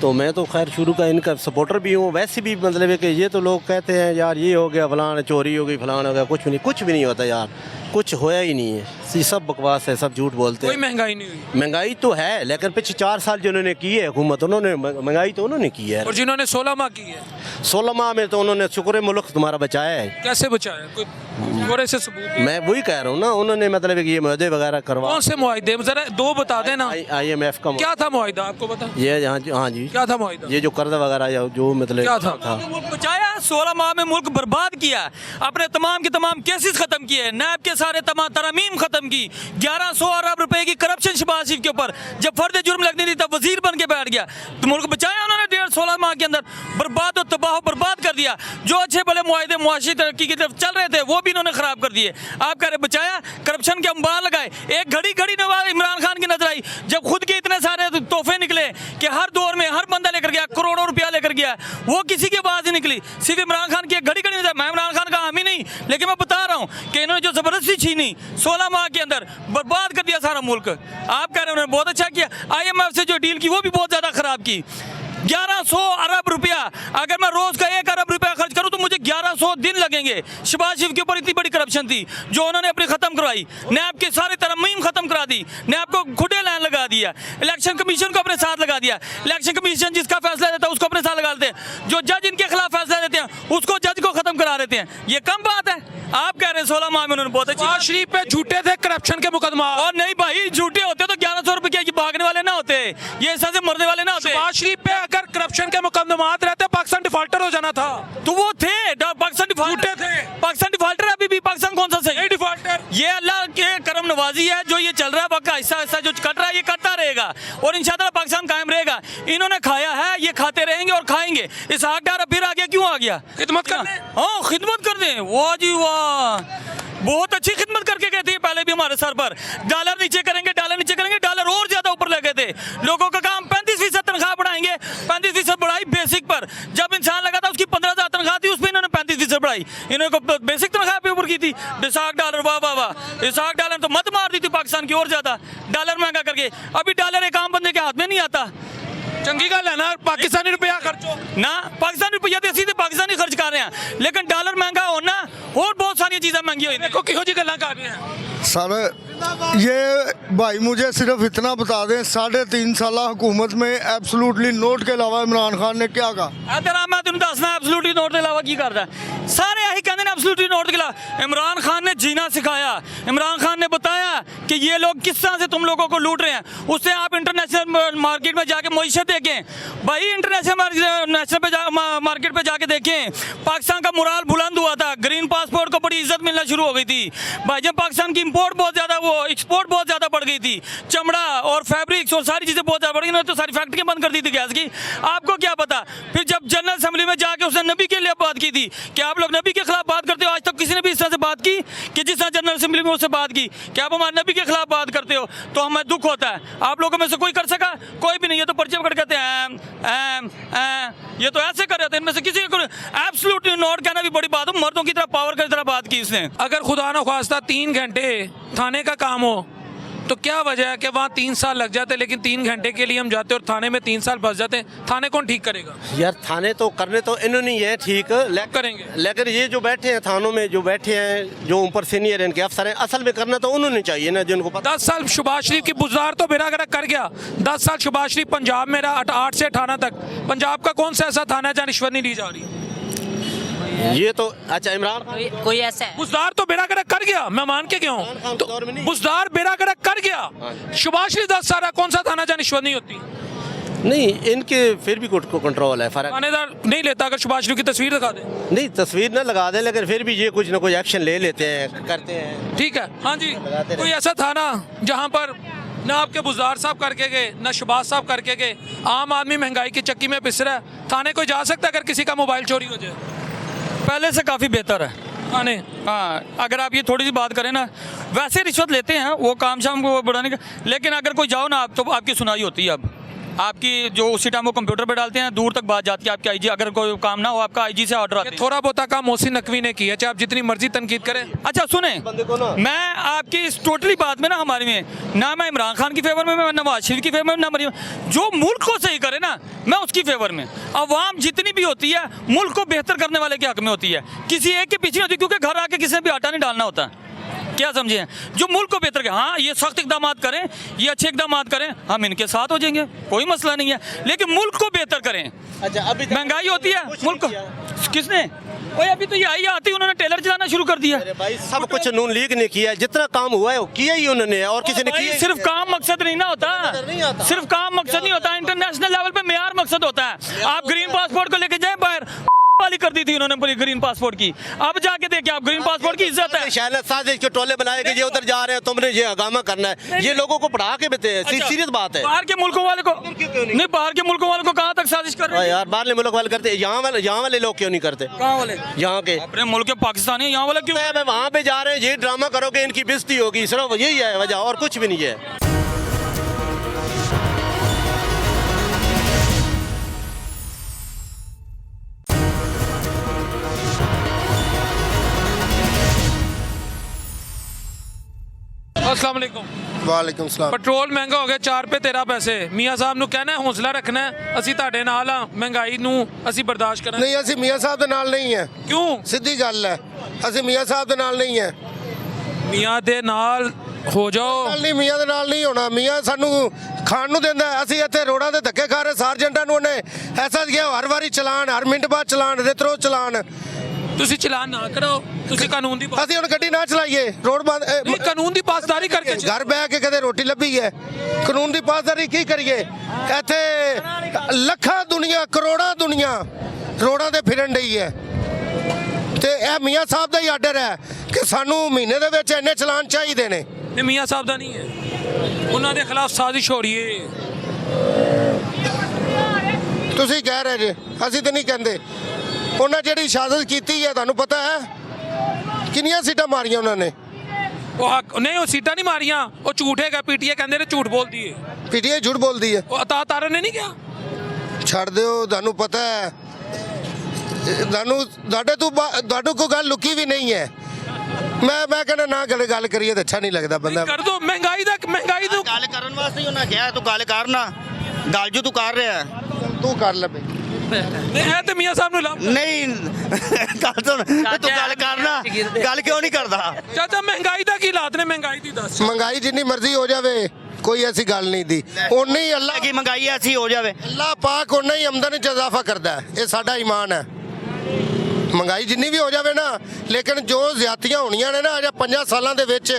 तो मैं तो खैर शुरू का इनका सपोर्टर भी हूँ। वैसे भी मतलब है कि ये तो लोग कहते हैं यार ये हो गया, फलान चोरी हो गई, फलान हो गया, कुछ भी नहीं होता यार, कुछ होया ही नहीं है। ये सब बकवास है, सब झूठ बोलते कोई हैं। महंगाई नहीं हुई। महंगाई तो है, लेकिन पिछले 4 साल जिन्होंने की है हुकूमत, उन्होंने महंगाई तो उन्होंने की है। और जिन्होंने 16 माह की है, 16 माह में तो उन्होंने शुक्र मुल्क तुम्हारा बचाया है। कैसे बचाया? कोई थोड़े से सबूत दो। मैं वही कह रहा हूँ ना, उन्होंने मतलब कि ये मुआहदे वगैरह करवा। कौन से मुआहदे? जरा दो बता देना। IMF का क्या था मुआहदा, आपको पता? ये हाँ जी क्या था मुआहदा? ये जो कर्ज वगैरह या जो मतलब क्या था? मुल्क बचाया, 16 माह में मुल्क बर्बाद किया, अपने तमाम के तमाम केसेस खत्म किए, नैब के सारे तमाम तरमीम खत्म की, 1100 अरब रुपए की करप्शन शहबाज शरीफ के ऊपर जब फर्द जुर्म लगनी थी तब वजीर बन के बैठ गया। तो मुल्क बचाया उन्होंने 16 माह के अंदर, बर्बाद और तबाह बर्बाद कर दिया। जो अच्छे भले मुआहदे मुआशी तरक्की की तरफ चल रहे थे वो भी इन्होंने खराब कर दिए। आप कह रहे बचाया, करप्शन के अंबार लगाए। एक घड़ी नवाज इमरान खान की नजर आई जब खुद के इतने सारे तोहफे निकले कि हर दौर में हर बंदा लेकर गया, करोड़ों रुपया लेकर गया, वो किसी की आवाज नहीं निकली। सिर्फ इमरान खान की एक घड़ी नजर। मैं इमरान खान का हामी नहीं, लेकिन मैं बता रहा हूँ कि इन्होंने जो जबरदस्ती छीनी 16 माह के अंदर, बर्बाद कर दिया सारा मुल्क। आप कह रहे हैं उन्होंने बहुत अच्छा किया। IMF से जो डील की वो भी बहुत ज्यादा खराब की। 1100 अरब रुपया, अगर मैं रोज का 1 अरब रुपया खर्च करूं तो मुझे 1100 दिन लगेंगे। शहबाज शरीफ के ऊपर इतनी बड़ी करप्शन थी जो उन्होंने अपनी खत्म करवाई। नैब के सारे तरमीम खत्म करा दी, नैब को खुदे लाइन लगा दिया, इलेक्शन कमीशन को अपने साथ लगा दिया। इलेक्शन कमीशन जिसका फैसला देता है उसको अपने साथ लगा देते हैं, जो जज इनके खिलाफ फैसला देते हैं उसको जज को खत्म करा देते हैं। ये कम बात है? आप कह रहे हैं 16 माह में उन्होंने बहुत अच्छी। शरीफ पे झूठे थे करप्शन के मुकदमा। और नहीं भाई, झूठे होते तो 1100 रुपए के भागने वाले ना होते, ये ऐसा से मरने वाले ना होते। शहबाज शरीफ पे अगर करप्शन के मुकदमात रहते पाकिस्तान डिफॉल्टर हो जाना था। तो वो थे पाकिस्तान डिफॉल्टर थे। पाकिस्तान डिफॉल्टर अभी भी पाकिस्तान कौन सा सही डिफॉल्टर? ये अल्लाह के करम नवाजी है जो ये चल रहा है, बाकी ऐसा ऐसा जो कट रहा है ये कटता रहेगा और इंशाल्लाह पाकिस्तान कायम रहेगा। इन्होंने खाया है, ये खाते रहेंगे और खाएंगे। इसहाक डार फिर आगे क्यों आ गया? खिदमत करने। हाँ खिदमत कर दें, वाह जी वाह, बहुत अच्छी खिदमत करके गए थे पहले भी हमारे सर पर। डॉलर नीचे करेंगे, डॉलर नीचे करेंगे, डॉलर और ज्यादा ऊपर लगे थे। लोगों का काम 35% तनख्वाह बढ़ाएंगे, 35% बढ़ाई बेसिक पर। जब इंसान लगा था उसकी 15,000 तनख्वाह थी, उसमें इन्होंने 35% पढ़ाई, इन्होंने बेसिक तनख्वाह पे ऊपर की थी। $2 डॉलर, वाह वाह वाह, $2 डॉलर तो मत मार दी थी पाकिस्तान की और ज़्यादा, डॉलर महंगा करके। अभी डॉलर एक आम बंदे के हाथ में नहीं आता। चंगी गल है ना, पाकिस्तानी रुपया खर्चो ना, पाकिस्तानी रुपया तो असी पाकिस्तानी खर्च कर रहे हैं, लेकिन डॉलर महंगा होना और बहुत सारी चीज़ें महंगी हुई। देखो किहो जी गल्लां कर रहे हैं सर। ये भाई मुझे सिर्फ इतना बता दें, 3.5 साल हुकूमत में एब्सोल्युटली नोट के अलावा इमरान खान ने क्या कहा? तेरा मैं तेन दसना एब्सोल्युटली नोट के अलावा की करता है। सारे यही कहते हैं एब्सोल्युटली नोट के अलावा। इमरान खान ने जीना सिखाया, इमरान खान ने बताया कि ये लोग किस तरह से तुम लोगों को लूट रहे हैं। उससे आप इंटरनेशनल मार्केट में जाके मईशत देखें भाई, इंटरनेशनल मार्केट पे जाके देखें, पाकिस्तान का मुराल बुलंद हुआ था, ग्रीन पासपोर्ट को बड़ी इज्जत मिलना शुरू हो गई थी भाई। जब पाकिस्तान की इंपोर्ट बहुत ज़्यादा, वो एक्सपोर्ट बहुत ज़्यादा बढ़ गई थी, चमड़ा और फैब्रिक्स और सारी चीज़ें बहुत ज़्यादा बढ़ गई, तो सारी फैक्ट्रियाँ बंद कर दी थी गैस की। आपको क्या पता? फिर जब जनरल असेंबली में जाके उसने नबी के लिए बात की थी कि आप लोग नबी के खिलाफ बात करते हो। आज तक किसी ने भी इस तरह से बात की कि जिस तरह जनरल असेंबली में उससे बात की कि आप हमारे नबी के खिलाफ बात करते हो, तो हमें दुख होता है। आप लोगों में से कोई कर सका? कोई भी नहीं है। तो पर्चे पकड़ कहते हैं ये तो ऐसे कर रहे थे, इनमें से किसी को एब्सोल्युटली नोट कहना भी बड़ी बात हो। मर्दों की तरह पावर की तरह बात की इसने। अगर खुदा न ख्वास्ता 3 घंटे थाने का काम हो तो क्या वजह है कि वहाँ 3 साल लग जाते, लेकिन 3 घंटे के लिए हम जाते और थाने में 3 साल फंस जाते हैं? थाने कौन ठीक करेगा यार? थाने तो करने तो इन्होंने ही है ठीक, करेंगे, लेकिन ये जो बैठे हैं थानों में, जो बैठे हैं, जो ऊपर सीनियर इनके अफसर हैं, असल में करना तो उन्होंने चाहिए ना, जिनको पता। 10 साल शहबाज शरीफ की बुज़दार तो बेड़ा गर्क कर गया। 10 साल शहबाज शरीफ पंजाब में रहा, 8 से 18 तक। पंजाब का कौन सा ऐसा थाना है जहाँ रिश्वत नहीं ली जा रही? ये तो अच्छा इमरान कोई ऐसा है? बुज़दार तो बेड़ा गर्क कर गया, मैं मान के क्यों, तो बुज़दार बेड़ा गर्क कर गया। शहबाज शरीफ 10 साल कौन सा थाना जहाँ रिश्वत नहीं होती? नहीं, इनके फिर भी कंट्रोल है। फर्क थानेदार नहीं लेता। अगर शहबाज शरीफ की तस्वीर दिखा दे, नहीं तस्वीर ना लगा दे, लेकिन फिर भी ये कुछ ना कुछ एक्शन ले लेते हैं, करते हैं। ठीक है, हाँ जी। कोई ऐसा थाना जहाँ पर ना आपके बुज़दार साहब करके गए, ना शहबाज साहब करके गए, आम आदमी महंगाई की चक्की में पिस रहा है, थाने कोई जा सकता है अगर किसी का मोबाइल चोरी हो जाए? पहले से काफ़ी बेहतर है थाने। हाँ, अगर आप ये थोड़ी सी बात करें ना, वैसे रिश्वत लेते हैं वो काम शाम को बढ़ाने का, लेकिन अगर कोई जाओ ना आप, तो आपकी सुनाई होती है। अब आपकी जो उसी टाइम वो कंप्यूटर पे डालते हैं, दूर तक बात जाती है आपकी आईजी। अगर कोई काम ना हो आपका आईजी से ऑर्डर आता है। थोड़ा बहुत काम मोहसिन नकवी ने किया, चाहे आप जितनी मर्जी तनकीद करें। अच्छा सुने, मैं आपकी इस टोटली बात में ना, हमारी में ना मैं इमरान खान की फेवर में, मैं नवाज शरीफ की फेवर में, ना मरियम, जो मुल्क को सही करे ना मैं उसकी फेवर में। अवाम जितनी भी होती है मुल्क को बेहतर करने वाले के हक में होती है, किसी एक के पीछे होती है, क्योंकि घर आके किसी ने भी आटा नहीं डालना होता। क्या समझे हैं? जो मुल्क को बेहतर करें, हाँ ये सख्त इकदाम करें, ये अच्छे इकदाम करें, हम इनके साथ हो जाएंगे, कोई मसला नहीं है, लेकिन मुल्क को बेहतर करें। अच्छा, अभी महंगाई होती है मुल्क को, किसने? ओए अभी तो ये आई आती, उन्होंने टेलर चलाना शुरू कर दिया। भाई सब कुछ नून लीग ने किया है, जितना काम हुआ है वो किया ही उन्होंने, और किसी ने किया। सिर्फ काम मकसद नहीं ना होता, सिर्फ काम मकसद नहीं होता, इंटरनेशनल लेवल पे मेयार मकसद होता है। आप ग्रीन पासपोर्ट को लेके जाए बाहर, वाली कर दी थी उन्होंने पूरी ग्रीन पासपोर्ट की, अब जाके देखिए आप ग्रीन पासपोर्ट की इज्जत है। शायद साजिश के टोले बनाए कि ये उधर जा रहे हैं, तुमने ये हंगामा करना है, ये लोगों को पढ़ा के बताए। सीरियस बात है। बाहर के मुल्कों वाले को नहीं, बाहर के मुल्कों वालों को कहाँ तक साजिश कर रहे हैं यार? बाहर मुल्क वाले करते, यहाँ वाले लोग क्यों नहीं करते? कहाँ वाले? यहाँ के अपने मुल्क के पाकिस्तानी, यहाँ वाले क्यों? वहाँ पे जा रहे हैं, ये ड्रामा करोगे इनकी बेइज्जती होगी, सिर्फ यही है वजह, और कुछ भी नहीं है। अस्सलाम वालेकुम। वालेकुम सलाम। पेट्रोल महंगा हो गया 4 पे 13 पैसे। मियाँ साहब ਨੂੰ कहना है हौसला रखना है, ਅਸੀਂ ਤੁਹਾਡੇ ਨਾਲ ਆ, ਮਹਿੰਗਾਈ ਨੂੰ ਅਸੀਂ ਬਰਦਾਸ਼ਤ ਕਰਾਂਗੇ। ਨਹੀਂ, ਅਸੀਂ ਮੀਆਂ ਸਾਹਿਬ ਦੇ ਨਾਲ ਨਹੀਂ ਹੈ। ਕਿਉਂ? ਸਿੱਧੀ ਗੱਲ ਹੈ, ਅਸੀਂ ਮੀਆਂ ਸਾਹਿਬ ਦੇ ਨਾਲ ਨਹੀਂ ਹੈ। ਮੀਆਂ ਦੇ ਨਾਲ ਹੋ ਜਾਓ। ਨਾਲ ਨਹੀਂ, ਮੀਆਂ ਦੇ ਨਾਲ ਨਹੀਂ ਹੋਣਾ। ਮੀਆਂ ਸਾਨੂੰ ਖਾਣ ਨੂੰ ਦਿੰਦਾ, ਅਸੀਂ ਇੱਥੇ ਰੋਡਾਂ ਦੇ ਧੱਕੇ ਖਾ ਰਹੇ। ਸਾਰਜੈਂਟਾਂ ਨੂੰ ਉਹਨੇ ਐਸਾ ਦਿਆ, ਹਰ ਵਾਰੀ ਚਲਾਨ, ਹਰ ਮਿੰਟ ਬਾਅਦ ਚਲਾਨ, ਰਿਤਰੋ ਚਲਾਨ। ਤੁਸੀਂ ਚਲਾਨ ਨਾ ਕਰੋ, ਤੁਸੀਂ ਕਾਨੂੰਨ ਦੀ ਅਸੀਂ ਹੁਣ ਗੱਡੀ ਨਾ ਚਲਾਈਏ, ਰੋਡ ਬੰਦ। ਨਹੀਂ, ਕਾਨੂੰਨ ਦੀ ਪਾਸਦਾਰੀ ਕਰਕੇ ਘਰ ਬਹਿ ਕੇ ਕਦੇ ਰੋਟੀ ਲੱਭੀ ਹੈ? ਕਾਨੂੰਨ ਦੀ ਪਾਸਦਾਰੀ ਕੀ ਕਰੀਏ? ਇੱਥੇ ਲੱਖਾਂ ਦੁਨੀਆ, ਕਰੋੜਾਂ ਦੁਨੀਆ ਰੋਡਾਂ ਤੇ ਫਿਰਨ ਡਈ ਹੈ, ਤੇ ਇਹ ਮੀਆਂ ਸਾਹਿਬ ਦਾ ਹੀ ਆਰਡਰ ਹੈ ਕਿ ਸਾਨੂੰ ਮਹੀਨੇ ਦੇ ਵਿੱਚ ਇੰਨੇ ਚਲਾਨ ਚਾਹੀਦੇ ਨੇ। ਨਹੀਂ, ਮੀਆਂ ਸਾਹਿਬ ਦਾ ਨਹੀਂ ਹੈ, ਉਹਨਾਂ ਦੇ ਖਿਲਾਫ ਸਾਜ਼ਿਸ਼ ਹੋ ਰਹੀ ਹੈ। ਤੁਸੀਂ ਕਹਿ ਰਹੇ ਜੇ, ਅਸੀਂ ਤਾਂ ਨਹੀਂ ਕਹਿੰਦੇ। ਉਹਨਾਂ ਜਿਹੜੀ ਸ਼ਹਾਦਤ ਕੀਤੀ ਹੈ, ਤੁਹਾਨੂੰ ਪਤਾ ਹੈ ਕਿੰਨੀਆਂ ਸੀਟਾਂ ਮਾਰੀਆਂ ਉਹਨਾਂ ਨੇ? ਉਹ ਹੱਕ ਨਹੀਂ, ਉਹ ਸੀਟਾਂ ਨਹੀਂ ਮਾਰੀਆਂ, ਉਹ ਝੂਠ ਹੈਗਾ। ਪੀਟੀਏ ਕਹਿੰਦੇ ਨੇ ਝੂਠ ਬੋਲਦੀ ਹੈ। ਪੀਟੀਏ ਝੂਠ ਬੋਲਦੀ ਹੈ? ਉਹ ਅਤਾ ਤਾਰਨ ਨੇ ਨਹੀਂ ਕਿਹਾ। ਛੱਡ ਦਿਓ, ਤੁਹਾਨੂੰ ਪਤਾ ਹੈ ਤੁਹਾਡੇ ਕੋਈ ਗੱਲ ਲੁਕੀ ਵੀ ਨਹੀਂ ਹੈ। ਮੈਂ ਕਹਿੰਦਾ ਨਾ ਗੱਲ ਕਰੀਏ ਤਾਂ ਅੱਛਾ ਨਹੀਂ ਲੱਗਦਾ ਬੰਦਾ। ਕਰ ਦੋ ਮਹਿੰਗਾਈ ਨੂੰ ਗੱਲ ਕਰਨ ਵਾਸਤੇ ਹੀ ਉਹਨਾਂ ਕਿਹਾ ਤੂੰ ਗੱਲ ਕਰਨਾ, ਗੱਲ ਜੋ ਤੂੰ ਕਰ ਰਿਹਾ ਤੂੰ ਕਰ ਲੈ ਬਈ। ਇਹ ਤੇ ਮੀਆਂ ਸਾਹਿਬ ਨੂੰ ਲਾ ਨਹੀਂ ਗੱਲ ਸੁਣ ਤੂੰ ਗੱਲ ਕਰਨਾ, ਗੱਲ ਕਿਉਂ ਨਹੀਂ ਕਰਦਾ? ਚਾਚਾ ਮਹਿੰਗਾਈ ਦਾ ਕੀ ਹਾਲਾਤ ਨੇ? ਮਹਿੰਗਾਈ ਦੀ ਦੱਸ। ਮਹਿੰਗਾਈ ਜਿੰਨੀ ਮਰਜ਼ੀ ਹੋ ਜਾਵੇ ਕੋਈ ਐਸੀ ਗੱਲ ਨਹੀਂ ਦੀ, ਉਨੀ ਹੀ ਅੱਲਾ ਕੀ ਮੰਗਾਈ ਐਸੀ ਹੋ ਜਾਵੇ, ਅੱਲਾ ਪਾਕ ਉਨਾ ਹੀ ਆਮਦਨ 'ਚ ਇਜ਼ਾਫਾ ਕਰਦਾ ਹੈ। ਇਹ ਸਾਡਾ ਈਮਾਨ ਹੈ। ਮਹਿੰਗਾਈ ਜਿੰਨੀ ਵੀ ਹੋ ਜਾਵੇ ਨਾ, ਲੇਕਿਨ ਜੋ ਜ਼ਿਆਦਤੀਆਂ ਹੋਣੀਆਂ ਨੇ ਨਾ ਅਜੇ 5 ਸਾਲਾਂ ਦੇ ਵਿੱਚ,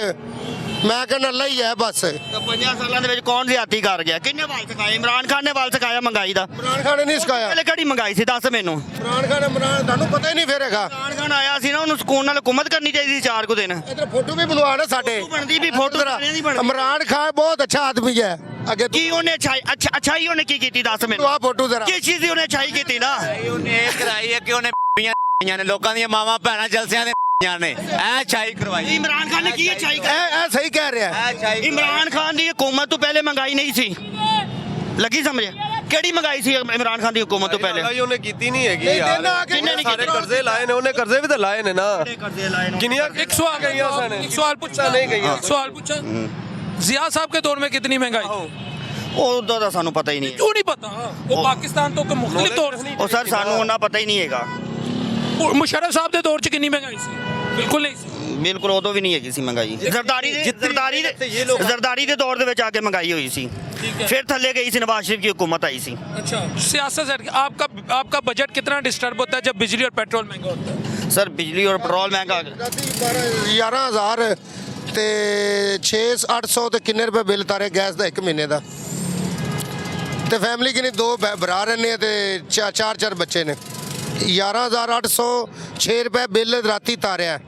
ਮੈਂ ਕਹਿੰਦਾ ਅੱਲਾ ਹੀ ਹੈ ਬਸ। 5 ਸਾਲਾਂ ਦੇ ਵਿੱਚ ਕੌਣ ਜ਼ਿਆਦਤੀ ਕਰ ਗਿਆ? ਕਿੰਨੇ ਵਾਲ ਸਿਖਾਏ? ਇਮਰਾਨ ਖਾਨ ਨੇ ਵਾਲ ਸਿਖਾਇਆ ਮਹਿੰਗਾਈ ਦਾ? ਇਮਰਾਨ ਖਾਨ ਨੇ ਨਹੀਂ ਸਿਖਾਇਆ। ਪਹਿਲੇ ਕਿਹੜੀ ਮੰਗਾਈ ਸੀ ਦੱਸ ਮੈਨੂੰ। ਇਮਰਾਨ ਤੁਹਾਨੂੰ ਪਤਾ ਹੀ ਨਹੀਂ ਫਿਰ ਹੈਗਾ। ਇਮਰਾਨ ਖਾਨ ਆਇਆ ਸੀ ਨਾ, ਉਹਨੂੰ ਸਕੂਨ ਨਾਲ ਹਕੂਮਤ ਕਰਨੀ ਚਾਹੀਦੀ 4 ਕੁ ਦਿਨ। ਇਧਰ ਫੋਟੋ ਵੀ ਬਣਵਾ ਨਾ ਸਾਡੇ ਬਣਦੀ ਵੀ ਫੋਟੋ ਇਮਰਾਨ ਖਾਨ ਬਹੁਤ ਅੱਛਾ ਆਦਮੀ ਹੈ। ਅੱਗੇ ਕੀ ਉਹਨੇ ਅੱਛਾਈ ਉਹਨੇ ਕੀ ਕੀਤੀ ਦੱਸ ਮੈਨੂੰ? ਆ ਫੋਟੋ ਜ਼ਰਾ ਕਿਸ ਚੀਜ਼ ਦੀ ਉਹਨੇ ਅੱਛਾਈ ਕੀਤੀ ਨਾ? ਉਹਨੇ ਇਹ ਕਰਾਈ ਹੈ ਕਿ ਉਹਨੇ ਨੇ ਲੋਕਾਂ ਦੀਆਂ ਮਾਵਾਂ ਭੈਣਾਂ ਜਲਸਿਆਂ ਦੇ ਨੇ ਐ ਛਾਈ ਕਰਵਾਈ। ਇਮਰਾਨ ਖਾਨ ਨੇ ਕੀ ਅੱਛਾਈ ਇਹ ਸਹੀ ਕਹਿ ਰਿਹਾ। ਇਮਰਾਨ ਖਾਨ ਦੀ ਹਕੂਮਤ ਤੋਂ ਪਹਿਲੇ ਮਹਿੰਗਾਈ ਨਹੀਂ ਸੀ, ਲੱਗੀ ਸਮਝ? ਕਿਹੜੀ ਮਹਿੰਗਾਈ ਸੀ ਇਮਰਾਨ ਖਾਨ ਦੀ ਹਕੂਮਤ ਤੋਂ ਪਹਿਲੇ? ਉਹਨੇ ਕੀਤੀ ਨਹੀਂ ਹੈਗੀ ਯਾਰ। ਕਿੰਨੇ ਨਹੀਂ ਸਾਰੇ ਕਰਜ਼ੇ ਲਾਏ ਨੇ ਉਹਨੇ, ਕਰਜ਼ੇ ਵੀ ਤਾਂ ਲਾਏ ਨੇ ਨਾ। ਕਿੰਨੀਆਂ एक सवाल पूछा नहीं गईਆਂ। सवाल पूछा जिया साहब के दौर में कितनी महंगाई? ਉਹਦਾ ਤਾਂ ਸਾਨੂੰ ਪਤਾ ਹੀ ਨਹੀਂ। क्यों नहीं पता? वो पाकिस्तान तो मुख्तलिफ दौर ਉਹ ਸਰ ਸਾਨੂੰ ਉਹਨਾਂ ਪਤਾ ਹੀ ਨਹੀਂ ਹੈਗਾ। मुशर्रफ साहब के दौर च कितनी महंगाई सी? बिल्कुल नहीं सी। ਬਿਲਕੁਲ ਉਦੋਂ ਵੀ ਨਹੀਂ ਹੈਗੀ ਸੀ ਮਹਿੰਗਾਈ। ਜ਼ਰਦਾਰੀ ਦੇ ਦੌਰ ਦੇ ਵਿੱਚ ਆ ਕੇ ਮਹਿੰਗਾਈ ਹੋਈ ਸੀ, ਫਿਰ ਥੱਲੇ ਗਈ ਸੀ, ਨਵਾਜ਼ शरीफ की हुकूमत आई सी। अच्छा सियासत से आपका बजट कितना डिस्टर्ब होता है जब बिजली और पेट्रोल महंगा होता है? सर बिजली और पेट्रोल महंगा 11,000 ਤੇ 600-800 ਤੇ ਕਿੰਨੇ ਰੁਪਏ ਬਿੱਲ ਤਾਰੇ ਗੈਸ ਦਾ 1 ਮਹੀਨੇ ਦਾ। ਤੇ ਫੈਮਿਲੀ ਕਿੰਨੀ 2 ਭਰਾ ਰਹਿੰਦੇ ਆ ਤੇ 4 ਬੱਚੇ ਨੇ। 11,800 6 ਰੁਪਏ ਬਿੱਲ ਰਾਤੀ ਤਾਰਿਆ,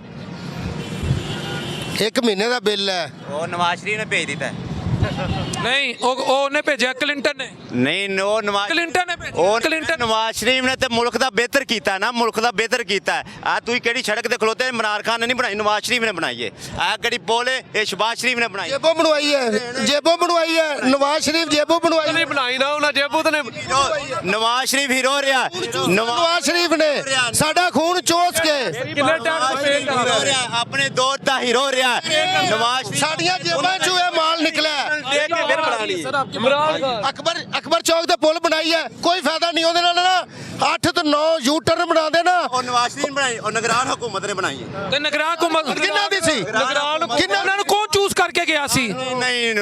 1 ਮਹੀਨੇ ਦਾ ਬਿੱਲ ਹੈ। ਉਹ ਨਵਾਜ਼ ਸ਼ਰੀਫ ਨੇ ਭੇਜ ਦਿੱਤਾ। नहीं ਉਹਨੇ ਭੇਜਿਆ ਕਲਿੰਟਨ ਨੇ। ਨਹੀਂ ਉਹ ਨਵਾਜ਼ ਕਲਿੰਟਨ ਨੇ ਭੇਜਿਆ। ਨਵਾਜ਼ ਸ਼ਰੀਫ ਨੇ ਤੇ ਮੁਲਕ ਦਾ ਬਿਹਤਰ ਕੀਤਾ ਨਾ, ਮੁਲਕ ਦਾ ਬਿਹਤਰ ਕੀਤਾ। ਆ ਤੁਸੀਂ ਕਿਹੜੀ ਸੜਕ ਤੇ ਖਲੋਤੇ? ਇਮਰਾਨ ਖਾਨ ਨੇ ਨਹੀਂ ਬਣਾਈ, ਨਵਾਜ਼ ਸ਼ਰੀਫ ਨੇ ਬਣਾਈ ਹੈ। ਆ ਕਿਹੜੀ ਪੁਲ ਹੈ? ਇਹ ਸ਼ਬਾਜ਼ ਸ਼ਰੀਫ ਨੇ ਬਣਾਈ। ਜੇਬੋਂ ਬਣਵਾਈ ਹੈ ਨਵਾਜ਼ ਸ਼ਰੀਫ, ਜੇਬੋਂ ਬਣਵਾਈ ਨਹੀਂ ਬਣਾਈ ਨਾ ਉਹਨਾਂ, ਜੇਬੂ ਤੇ ਨਵਾਜ਼ ਸ਼ਰੀਫ ਹੀਰੋ ਰਿਹਾ। ਨਵਾਜ਼ ਸ਼ਰੀਫ ਨੇ ਸਾਡਾ ਖੂਨ ਚੋਸ ਕੇ ਕਿੰਨੇ ਟੈਕਸ ਰਿਹਾ, ਆਪਣੇ ਦੌਰ ਦਾ ਹੀਰੋ ਰਿਹਾ ਨਵਾਜ਼ ਸ਼ਰੀਫ। ਸਾਡੀਆਂ ਜੇਬਾਂ ਚੋਂ ਇਹ ਮਾਲ ਨਿਕਲਿਆ। ਦੇਖ ਕੇ ਫਿਰ ਬਣਾ ਲਈ। ਅਕਬਰ ਚੌਕ ਤੇ ਪੁਲ ਬਣਾਈ ਹੈ, ਕੋਈ ਫਾਇਦਾ ਨਹੀਂ ਉਹਦੇ ਨਾਲ ਨਾ। 8 ਤੋਂ 9 ਯੂ ਟਰਨ ਬਣਾ ਦੇਣਾ। ਉਹ ਨਵਾਜ਼ ਸ਼ਰੀਫ ਨੇ ਬਣਾਈ, ਉਹ ਨਿਗਰਾਨ ਹੁਕੂਮਤ ਨੇ ਬਣਾਈ ਹੈ। ਤੇ ਨਿਗਰਾਨ ਹੁਕੂਮਤ ਕਿੰਨਾ ਦੀ ਸੀ? ਕਿੰਨਾ ਨੂੰ ਕੌਣ ਚੂਜ਼ ਕਰਕੇ ਗਿਆ ਸੀ? ਨਹੀਂ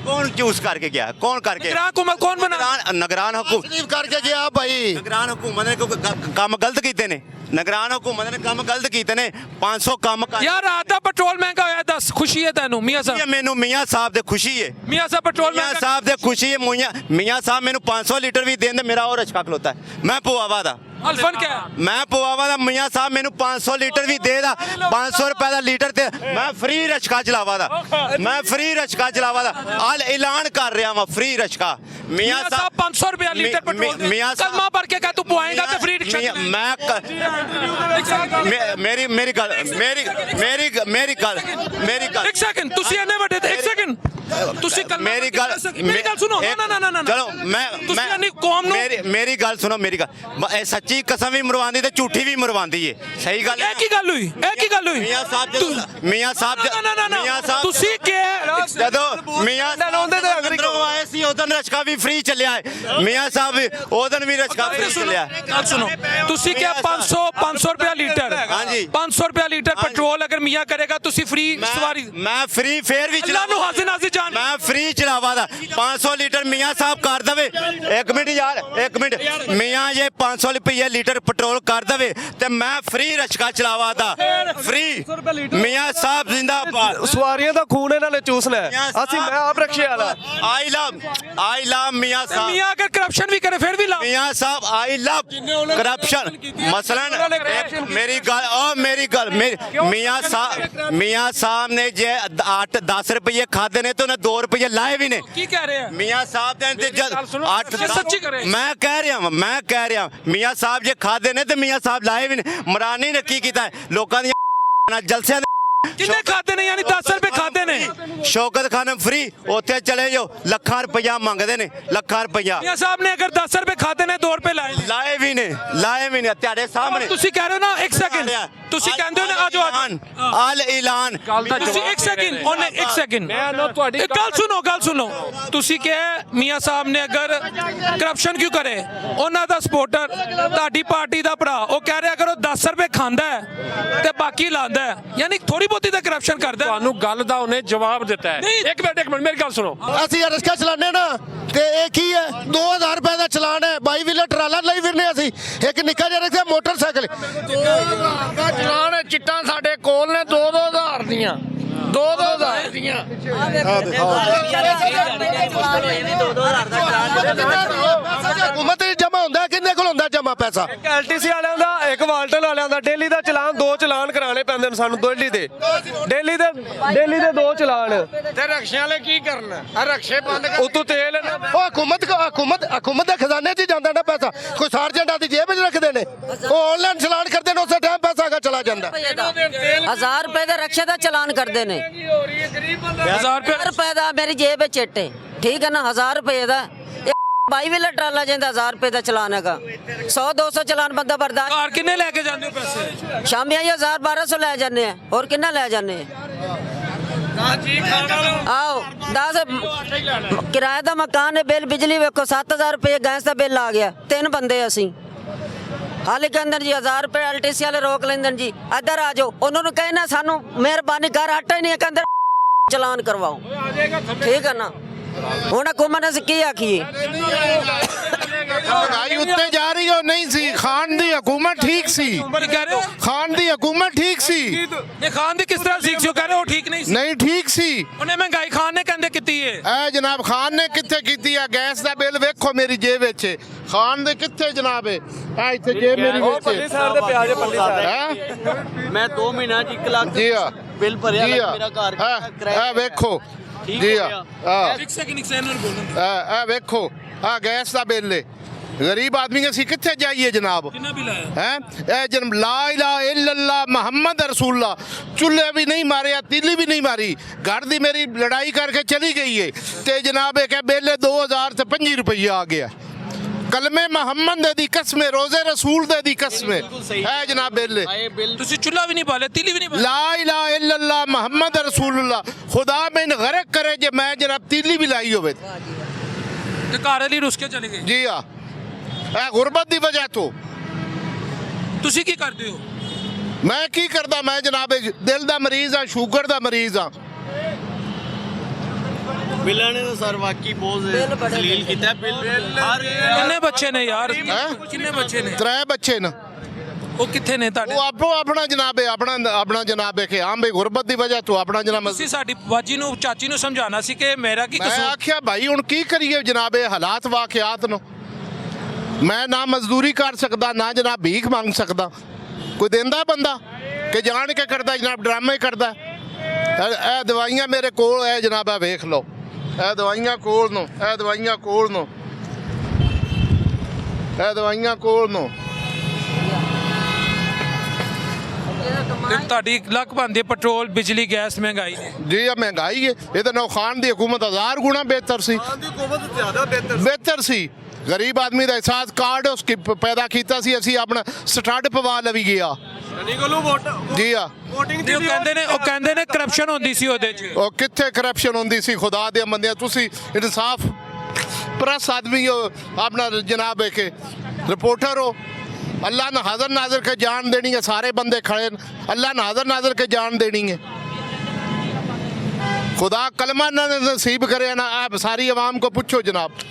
ਕੌਣ ਚੂਜ਼ ਕਰਕੇ ਗਿਆ? ਕੌਣ ਕਰਕੇ? ਨਿਗਰਾਨ ਹੁਕੂਮਤ ਕੌਣ ਬਣਾ? ਨਿਗਰਾਨ ਹੁਕੂਮਤ ਸ਼ਰੀਫ ਕਰਕੇ ਗਿਆ ਭਾਈ। ਨਿਗਰਾਨ ਹੁਕੂਮਤ ਨੇ ਕੰਮ ਗਲਤ ਕੀਤੇ ਨੇ। ਨਿਗਰਾਨ ਹੁਕੂਮਤ ਨੇ ਕੰਮ ਗਲਤ ਕੀਤੇ ਨੇ। 500 ਕੰਮ ਕਰ। ਯਾਰ ਰਾਤ ਦਾ ਪੈਟਰੋਲ ਮਹਿੰਗਾ ਹੋਇਆ, ਦੱਸ ਖੁਸ਼ੀ ਹੈ ਤੈਨੂੰ? ਮੀਆਂ ਸਾਹਿਬ ਮੈਨੂੰ ਮੀਆਂ ਸਾਹਿਬ ਦੇ ਖੁਸ਼ੀ ਹੈ। ਮੀਆਂ ਸਾਹਿਬ ਪੈਟਰੋਲ ਮੀਆਂ ਸਾਹਿਬ ਦੇ ਖੁਸ਼ੀ ਹੈ। ਮੀਆਂ ਸਾਹਿਬ ਮੈਨੂੰ 500 ਲੀਟਰ ਵੀ ਦੇਣ ਦੇ ਮੇਰਾ ਉਹ ਰਸ਼ਕਾ ਖਲੋਤਾ ਹੈ। ਮੈਂ ਪਵਾਵਾ ਦਾ ਅਲਫਨ ਕਿਆ? ਮੈਂ ਪਵਾਵਾ ਦਾ ਮੀਆਂ ਸਾਹਿਬ ਮੈਨੂੰ 500 ਲੀਟਰ ਵੀ ਦੇ ਦਾ। 500 ਰੁਪਏ ਦਾ ਲੀਟਰ ਤੇ ਮੈਂ ਫ੍ਰੀ ਰਸ਼ਕਾ ਚਲਾਵਾ ਦਾ। ਮੈਂ ਫ੍ਰੀ ਰਸ਼ਕਾ ਚਲਾਵਾ ਦਾ ਹਾਲ ਐਲਾਨ ਕਰ ਰਿਹਾ ਵਾਂ। ਫ੍ਰੀ ਰਸ਼ਕਾ ਮੀਆਂ ਸਾਹਿਬ 500 ਰੁਪਏ ਲੀਟਰ ਪੈਟਰੋਲ। ਮੀਆਂ ਸਾਹਿਬ ਕਲਮਾ ਪੜ ਕੇ ਕਹ ਤੂੰ ਪਵਾਏਗਾ ਤੇ ਫ੍ਰੀ ਰਿਕਸ਼ਾ। ਮੇਰੀ ਗੱਲ ਇੱਕ ਸੈਕਿੰਡ ਤੁਸੀਂ ਇਹਨੇ ਵੱਡੇ ਤੇ ਇੱਕ ਸੈਕਿੰਡ ਤੁਸੀਂ ਕਲਮਾ ਮੇਰੀ ਗੱਲ ਸੁਣੋ। ਨਾ ਚਲੋ ਮੈਂ ਕੌਮ ਨੂੰ ਮੇਰੀ ਗੱਲ ਸੁਣੋ। ਮੇਰੀ ਗੱਲ ਇਹ ਸੱਚੀ ਕਸਮ ਵੀ ਮਰਵਾਉਂਦੀ ਤੇ ਝੂਠੀ ਵੀ ਮਰਵਾਉਂਦੀ ਏ। ਸਹੀ ਗੱਲ ਇਹ ਕੀ ਗੱਲ ਹੋਈ? ਮੀਆਂ ਸਾਹਿਬ ਤੁਸੀਂ ਕਿ ਜਦੋਂ ਮੀਆਂ ਅੰਦਰੋਂ ਆਏ ਸੀ ਉਦੋਂ ਰਸ਼ਕਾ ਵੀ ਫ੍ਰੀ ਚੱਲਿਆ ਹੈ। ਮੀਆਂ ਸਾਹਿਬ ਉਦੋਂ ਵੀ ਰਸ਼ਕਾ ਫ੍ਰੀ ਚੱਲਿਆ। ਗੱਲ ਸੁਣੋ, ਤੁਸੀਂ ਕਿਹਾ 500 ਰੁਪਏ ਲੀਟਰ। ਹਾਂਜੀ 500 ਰੁਪਏ ਲੀਟਰ ਪੈਟਰੋਲ ਅਗਰ ਮੀਆਂ ਕਰੇਗਾ ਤੁਸੀਂ ਫ੍ਰੀ ਸਵਾਰੀ। ਮੈਂ ਫ੍ਰੀ ਫੇਰ ਵੀ ਅੱਲਾ ਨੂੰ ਹਾਜ਼ਰ ਜਾਨ। ਮੈਂ ਫ੍ਰੀ ਚਲਾਵਾ ਦਾ 500 ਲੀਟਰ ਮੀਆਂ ਸਾਹਿਬ ਕਰ ਦਵੇ। 1 ਮਿੰਟ ਯਾਰ 1 ਮਿੰਟ ਮੀਆਂ ਜੇ 500 ਰੁਪਏ ਲੀਟਰ ਪੈਟਰੋਲ ਕਰ ਦਵੇ ਤੇ ਮੈਂ ਫ੍ਰੀ ਰਸ਼ਕਾ ਚਲਾਵਾ ਦਾ। ਫ੍ਰੀ ਮੀਆਂ ਸਾਹਿਬ ਜ਼ਿੰਦਾਬਾਦ। ਸਵਾਰੀਆਂ ਦਾ ਖੂਨ ਇਹਨਾਂ ਨੇ ਚੂਸਣਾ ਹੈ। ਅਸੀਂ ਮੈਂ ਆਪ ਰਕਸ਼ੇ ਵਾਲਾ। ਆਈ ਲਵ ਮੀਆਂ ਸਾਹਿਬ। ਮੀਆਂ ਅਗਰ ਕਰਪਸ਼ਨ ਵੀ ਕਰੇ ਫਿਰ ਵੀ ਲਾ। ਮੀਆਂ ਸਾਹਿਬ ਆਈ ਲਵ ਕਰਪਸ਼ਨ। ਮਸਲਨ ਮੇਰੀ ਗੱਲ ਮੀਆਂ ਸਾਹਿਬ ਨੇ ਜੇ 8-10 ਰੁਪਏ ਖਾਦੇ ਨੇ ਤੇ ਉਹਨੇ 2 ਰੁਪਏ ਲਾਏ ਵੀ ਨੇ। ਕੀ ਕਹਿ ਰਹੇ ਆ ਮੀਆਂ ਸਾਹਿਬ ਦੇ ਸੱਚੀ ਕਰੇ। ਮੈਂ ਕਹਿ ਰਿਹਾ ਮੀਆਂ ਸਾਹਿਬ ਜੇ ਖਾਦੇ ਨੇ ਤੇ ਮੀਆਂ ਸਾਹਿਬ ਲਾਏ ਵੀ ਨੇ। ਮਰਾਨੀ ਨੇ ਕੀ ਕੀਤਾ ਲੋਕਾਂ ਦੀਆਂ ਜਲਸਿਆਂ ਕਿੰਨੇ ਖਾਦੇ ਨੇ, ਯਾਨੀ 10 ਰੁਪਏ ਖਾਦੇ ਨੇ। शौकत खानम फ्री उत्थे चले जाओ, ਲੱਖਾਂ रुपया मंगते ने, ਲੱਖਾਂ रुपया। मियां साहब ने अगर 10 रुपए खाते ने 2 रुपए लाए लाए भी ने तेरे सामने। ਤੁਸੀਂ ਕਹਿ ਰਹੇ ਹੋ ਨਾ, 1 ਸੈਕਿੰਡ ਤੁਸੀਂ ਕਹਿੰਦੇ ਹੋ ਨਾ, ਆਜੋ अल ऐलान ਤੁਸੀਂ 1 ਸੈਕਿੰਡ ਉਹਨੇ 1 ਸੈਕਿੰਡ ਗੱਲ ਸੁਣੋ ਤੁਸੀਂ ਕਿਹਾ ਮੀਆਂ ਸਾਹਿਬ ਨੇ ਅਗਰ ਕਰਪਸ਼ਨ ਕਿਉਂ ਕਰੇ, ਉਹਨਾਂ ਦਾ ਸਪੋਰਟਰ ਤੁਹਾਡੀ ਪਾਰਟੀ ਦਾ ਭਰਾ ਉਹ ਕਹਿ ਰਿਹਾ ਅਗਰ ਉਹ 10 ਰੁਪਏ ਖਾਂਦਾ ਹੈ ਤੇ ਬਾਕੀ ਲਾਂਦਾ ਹੈ, ਯਾਨੀ ਥੋੜੀ ਬਹੁਤੀ ਤਾਂ ਕਰਪਸ਼ਨ ਕਰਦਾ। ਤੁਹਾਨੂੰ ਗੱਲ ਦਾ ਉਹਨੇ ਜਵਾਬ ਦਿੱਤਾ ਹੈ। ਇੱਕ ਮਿੰਟ ਮੇਰੀ ਗੱਲ ਸੁਣੋ। ਅਸੀਂ ਰਿਕਸ਼ਾ ਚਲਾਉਂਦੇ ਨਾ ਤੇ ਇਹ ਕੀ ਹੈ, 2000 ਰੁਪਏ ਦਾ ਚਲਾਨ ਹੈ, 22 ਵੀਲਰ ਟਰਾਲਾ ਲਈ ਫਿਰਨੇ ਅਸੀਂ, ਇੱਕ ਨਿੱਕਾ ਜਿਹਾ ਰਿਕਸ਼ਾ ਮੋਟਰਸਾਈਕਲ 2000 ਦਾ ਚਲਾਨ ਹੈ। ਚਿੱਟਾਂ ਸਾਡੇ ਕੋਲ ਨੇ 2-2000 ਦੀਆਂ, 2-2000 ਦੀਆਂ। ਹੁਕੂਮਤ ਜਮਾ ਹੁੰਦਾ, ਕਿੰਨੇ ਕੋਲ ਹੁੰਦਾ ਜਮਾ ਪੈਸਾ? ਇੱਕ ਐਲਟੀਸੀ ਵਾਲਿਆਂ ਦਾ, ਇੱਕ ਵਾਲਟਨ ਵਾਲਿਆਂ ਦਾ ਡੇਲੀ ਦਾ ਚਲਾਨ, 2 ਚਲਾਨ ਕਰਾਣੇ ਪੈਂਦੇ ਨੇ ਸਾਨੂੰ ਡੇਲੀ ਦੇ 2 ਚਲਾਨ। ਤੇ ਰਕਸ਼ੇ ਵਾਲੇ ਕੀ ਕਰਨਾ? ਰਕਸ਼ੇ ਬੰਦ ਉਤੋਂ ਤੇਲ ਉਹ ਹਕੂਮਤ ਦੇ ਖਜ਼ਾਨੇ 'ਚ ਹੀ ਜਾਂਦਾ ਨਾ ਪੈਸਾ, ਕੋਈ ਸਾਰਜੈਂਟਾਂ ਦੀ ਜੇਬ 'ਚ ਰੱਖਦੇ ਨੇ, ਉਹ ਆਨਲਾਈਨ ਚਲਾਨ ਕਰਦੇ ਨੇ, ਉਸੇ ਟਾਈਮ ਪੈਸਾ ਹੈਗਾ ਚਲਾ ਜਾਂਦਾ। 1000 ਰੁਪਏ ਦੇ ਰਕਸ਼ੇ ਦਾ ਚਲਾਨ ਕਰਦੇ ਨੇ, 1000 ਰੁਪਏ ਦਾ ਮੇਰੀ ਜੇਬ ਵਿੱਚ ਚਿੱਟੇ, ਠੀਕ ਹੈ ਨਾ, 1000 ਰੁਪਏ ਦਾ 22 ਵੀਲਰ ਟਰਾਲਾ ਜਾਂਦਾ, 1000 ਰੁਪਏ ਦਾ ਚਲਾਨ ਹੈਗਾ। 100-200 ਚਲਾਨ ਬੰਦਾ ਬਰਦਾਸ਼ਤ। ਘਰ ਕਿੰਨੇ ਲੈ ਕੇ ਜਾਂਦੇ ਹੋ ਪੈਸੇ? ਸ਼ਾਮੀ 1000-1200 ਲੈ ਜਾਂਦੇ ਆ, ਹੋਰ ਕਿੰਨਾ ਲੈ ਜਾਂਦੇ ਆ? ਆਓ 10 ਕਿਰਾਏ ਦਾ ਮਕਾਨ ਹੈ, ਬਿੱਲ ਬਿਜਲੀ ਵੇਖੋ 7000 ਰੁਪਏ, ਗੈਸ ਦਾ ਬਿੱਲ ਆ ਗਿਆ, 3 ਬੰਦੇ ਅਸੀਂ। ਹਾਲੇ ਕਹਿੰਦੇ ਜੀ 1000 ਰੁਪਏ ਐਲਟੀਸੀ ਵਾਲੇ ਰੋਕ ਲੈਂਦੇ ਜੀ, ਇੱਧਰ ਆ ਜਾਓ, ਉਹਨਾਂ ਨੂੰ ਕਹਿਣਾ ਸਾਨੂੰ ਮਿਹਰਬਾਨੀ ਕਰ, ਆਟਾ ਹੀ ਨਹੀਂ ਕਹਿੰਦੇ ਚਲਾਨ ਕਰਵਾਓ, ਠੀਕ ਹੈ ਨਾ। ਹੁਣ ਹਕੂਮਤ ਅਸੀਂ ਕੀ ਆਖੀਏ? ਮਹਿੰਗਾਈ ਉੱਤੇ ਜਾ ਰਹੀ ਹੋ ਨਹੀਂ ਸੀ, ਖਾਨ ਦੀ ਹਕੂਮਤ ਠੀਕ ਸੀ, ਖਾਨ ਦੀ ਹਕੂਮਤ ਠੀਕ ਸੀ। ਇਹ ਖਾਨ ਦੀ ਕਿਸ ਤਰ੍ਹਾਂ ਠੀਕ ਸੀ? ਉਹ ਕਹਿ ਰਹੇ ਉਹ ਠੀਕ ਨਹੀਂ ਸੀ। ਨਹੀਂ ਠੀਕ ਸੀ, ਉਹਨੇ ਮਹਿੰਗਾਈ ਖਾਨ ਨੇ ਕਹਿੰਦੇ ਕੀਤੀ ਹੈ। ਇਹ ਜਨਾਬ ਖਾਨ ਨੇ ਕਿੱਥੇ ਕੀਤੀ ਆ? ਗੈਸ ਦਾ ਬਿੱਲ ਵੇਖੋ ਮੇਰੀ ਜੇਬ ਵਿੱਚ, ਖਾਨ ਦੇ ਕਿੱਥੇ ਜਨਾਬ? ਇਹ ਇੱਥੇ ਜੇਬ ਮੇਰੀ ਵਿੱਚ ਮੈਂ 2 ਮਹੀਨਾ 'ਚ 1 ਲੱਖ ਜੀ ਆ ਬਿੱਲ ਭਰਿਆ, ਮੇਰਾ ਘਰ ਇਹ ਵੇਖੋ ਜੀ ਆ, ਇਹ ਵੇਖੋ ਆ ਗੈਸ ਦਾ ਬਿੱਲ ਹੈ। गरीब आदमी ਅਸੀਂ ਕਿੱਥੇ ਜਾਈਏ ਜਨਾਬ? ਕਿੰਨਾ ਬਿੱਲ ਆਇਆ ਹੈ? ਇਹ ਜਨਮ ਲਾ ਇਲਾਹਾ ਇल्लल्लाह ਮੁਹੰਮਦ ਰਸੂਲullah, ਚੁੱਲ੍ਹੇ ਵੀ ਨਹੀਂ ਮਾਰਿਆ, ਤੀਲੀ ਵੀ ਨਹੀਂ ਮਾਰੀ, ਘਰ ਦੀ ਮੇਰੀ ਲੜਾਈ ਕਰਕੇ ਚਲੀ ਗਈ ਹੈ ਤੇ ਜਨਾਬ ਇਹ ਕਹੇ ਬਿੱਲ 2025 ਰੁਪਏ ਆ ਗਿਆ। ਕਲਮੇ ਮੁਹੰਮਦ ਦੀ ਕਸਮ, ਰੋਜ਼ੇ ਰਸੂਲ ਦੀ ਕਸਮ ਹੈ ਜਨਾਬ ਬਿੱਲ। ਤੁਸੀਂ ਚੁੱਲ੍ਹਾ ਵੀ ਨਹੀਂ ਬਾਲਿਆ, ਤੀਲੀ ਵੀ ਨਹੀਂ ਬਾਲੀ। ਲਾ ਇਲਾਹਾ ਇल्लल्लाह ਮੁਹੰਮਦ ਰਸੂਲullah, ਖੁਦਾ ਮੈਨੂੰ ਗਰਕ ਕਰੇ ਜੇ ਮੈਂ ਜਨਾਬ ਤੀਲੀ ਵੀ ਲਾਈ ਹੋਵੇ ਤੇ ਘਰ ਵਾਲੀ ਰੁੱਸ ਕੇ ਚਲੇ ਗਏ। ਜੀ ਆ, ਇਹ ਗੁਰਬਤ ਦੀ ਵਜ੍ਹਾ ਤੋਂ। ਤੁਸੀਂ ਕੀ ਕਰਦੇ ਹੋ? ਮੈਂ ਕੀ ਕਰਦਾ? ਮੈਂ ਜਨਾਬ ਦਿਲ ਦਾ ਮਰੀਜ਼ ਆ, ਸ਼ੂਗਰ ਦਾ ਮਰੀਜ਼ ਆ। ਬਿੱਲਾਂ ਨੇ ਤਾਂ ਸਰ ਵਾਕਈ ਬਹੁਤ ਜ਼ਲੀਲ ਕੀਤਾ ਬਿੱਲ। ਕਿੰਨੇ ਬੱਚੇ ਨੇ ਯਾਰ? ਕਿੰਨੇ ਬੱਚੇ ਨੇ? 3 ਬੱਚੇ ਨੇ। ਉਹ ਕਿੱਥੇ ਨੇ ਤੁਹਾਡੇ? ਉਹ ਆਪਣਾ ਜਨਾਬ ਆਪਣਾ ਜਨਾਬ ਕਿ ਆਮ ਬਈ ਗੁਰਬਤ ਦੀ ਵਜ੍ਹਾ ਤੋਂ ਆਪਣਾ ਜਨਾਬ। ਤੁਸੀਂ ਸਾਡੀ ਬਾਜੀ ਨੂੰ, ਚਾਚੀ ਨੂੰ ਸਮਝਾਉਣਾ ਸੀ ਕਿ ਮੇਰਾ ਕੀ ਮੈਂ ਕਸੂਰ? ਆਖਿਆ ਭਾਈ ਹੁਣ ਕੀ ਕਰੀਏ ਜਨਾਬ, ਇਹ ਹਾਲਾਤ ਵਾਕਿਆਤ ਨੂੰ। ਮੈਂ ਨਾ ਮਜ਼ਦੂਰੀ ਕਰ ਸਕਦਾ, ਨਾ ਜਨਾਬ ਭੀਖ ਮੰਗ ਸਕਦਾ। ਕੋਈ ਦਿੰਦਾ ਬੰਦਾ ਕਿ ਜਾਣ ਕੇ ਕਰਦਾ ਜਨਾਬ, ਡਰਾਮੇ ਕਰਦਾ। ਇਹ ਦਵਾਈਆਂ ਮੇਰੇ ਕੋਲ ਹੈ ਜਨਾਬ, ਆ ਵੇਖ ਲਓ, ਇਹ ਦਵਾਈਆਂ ਕੋਲ ਨੂੰ, ਇਹ ਦਵਾਈਆਂ ਕੋਲ ਨੂੰ, ਇਹ ਦਵਾਈਆਂ ਕੋਲ ਨੂੰ। ਤੁਹਾਡੀ ਲੱਕ ਬੰਦੀ ਪੈਟਰੋਲ, ਬਿਜਲੀ, ਗੈਸ ਮਹਿੰਗਾਈ ਨੇ जी अब महंगाई है, ये तो नौ खान की हुकूमत 1000 गुना बेहतर सी, बेहतर सी। गरीब आदमी का एहसास कार्ड उसकी पैदा किया सी, असी अपना स्टड पवा लवी गया जी आ। ਉਹ ਕਹਿੰਦੇ ਨੇ ਕਰਪਸ਼ਨ ਹੁੰਦੀ ਸੀ ਉਹਦੇ 'ਚ। ਉਹ ਕਿੱਥੇ ਕਰਪਸ਼ਨ ਹੁੰਦੀ ਸੀ? ਖੁਦਾ ਦੇ ਬੰਦਿਆਂ, ਤੁਸੀਂ ਇਨਸਾਫ ਪ੍ਰੈਸ ਆਦਮੀ ਹੋ, ਆਪਣਾ जनाब है के रिपोर्टर हो। अल्लाह ने हाजिर नाजर के जान देनी है, सारे बंदे खड़े, अल्लाह ने हाजिर नाजर के जान देनी है। खुदा कलमा ना नसीब करे ना, आप सारी आवाम को पूछो जनाब,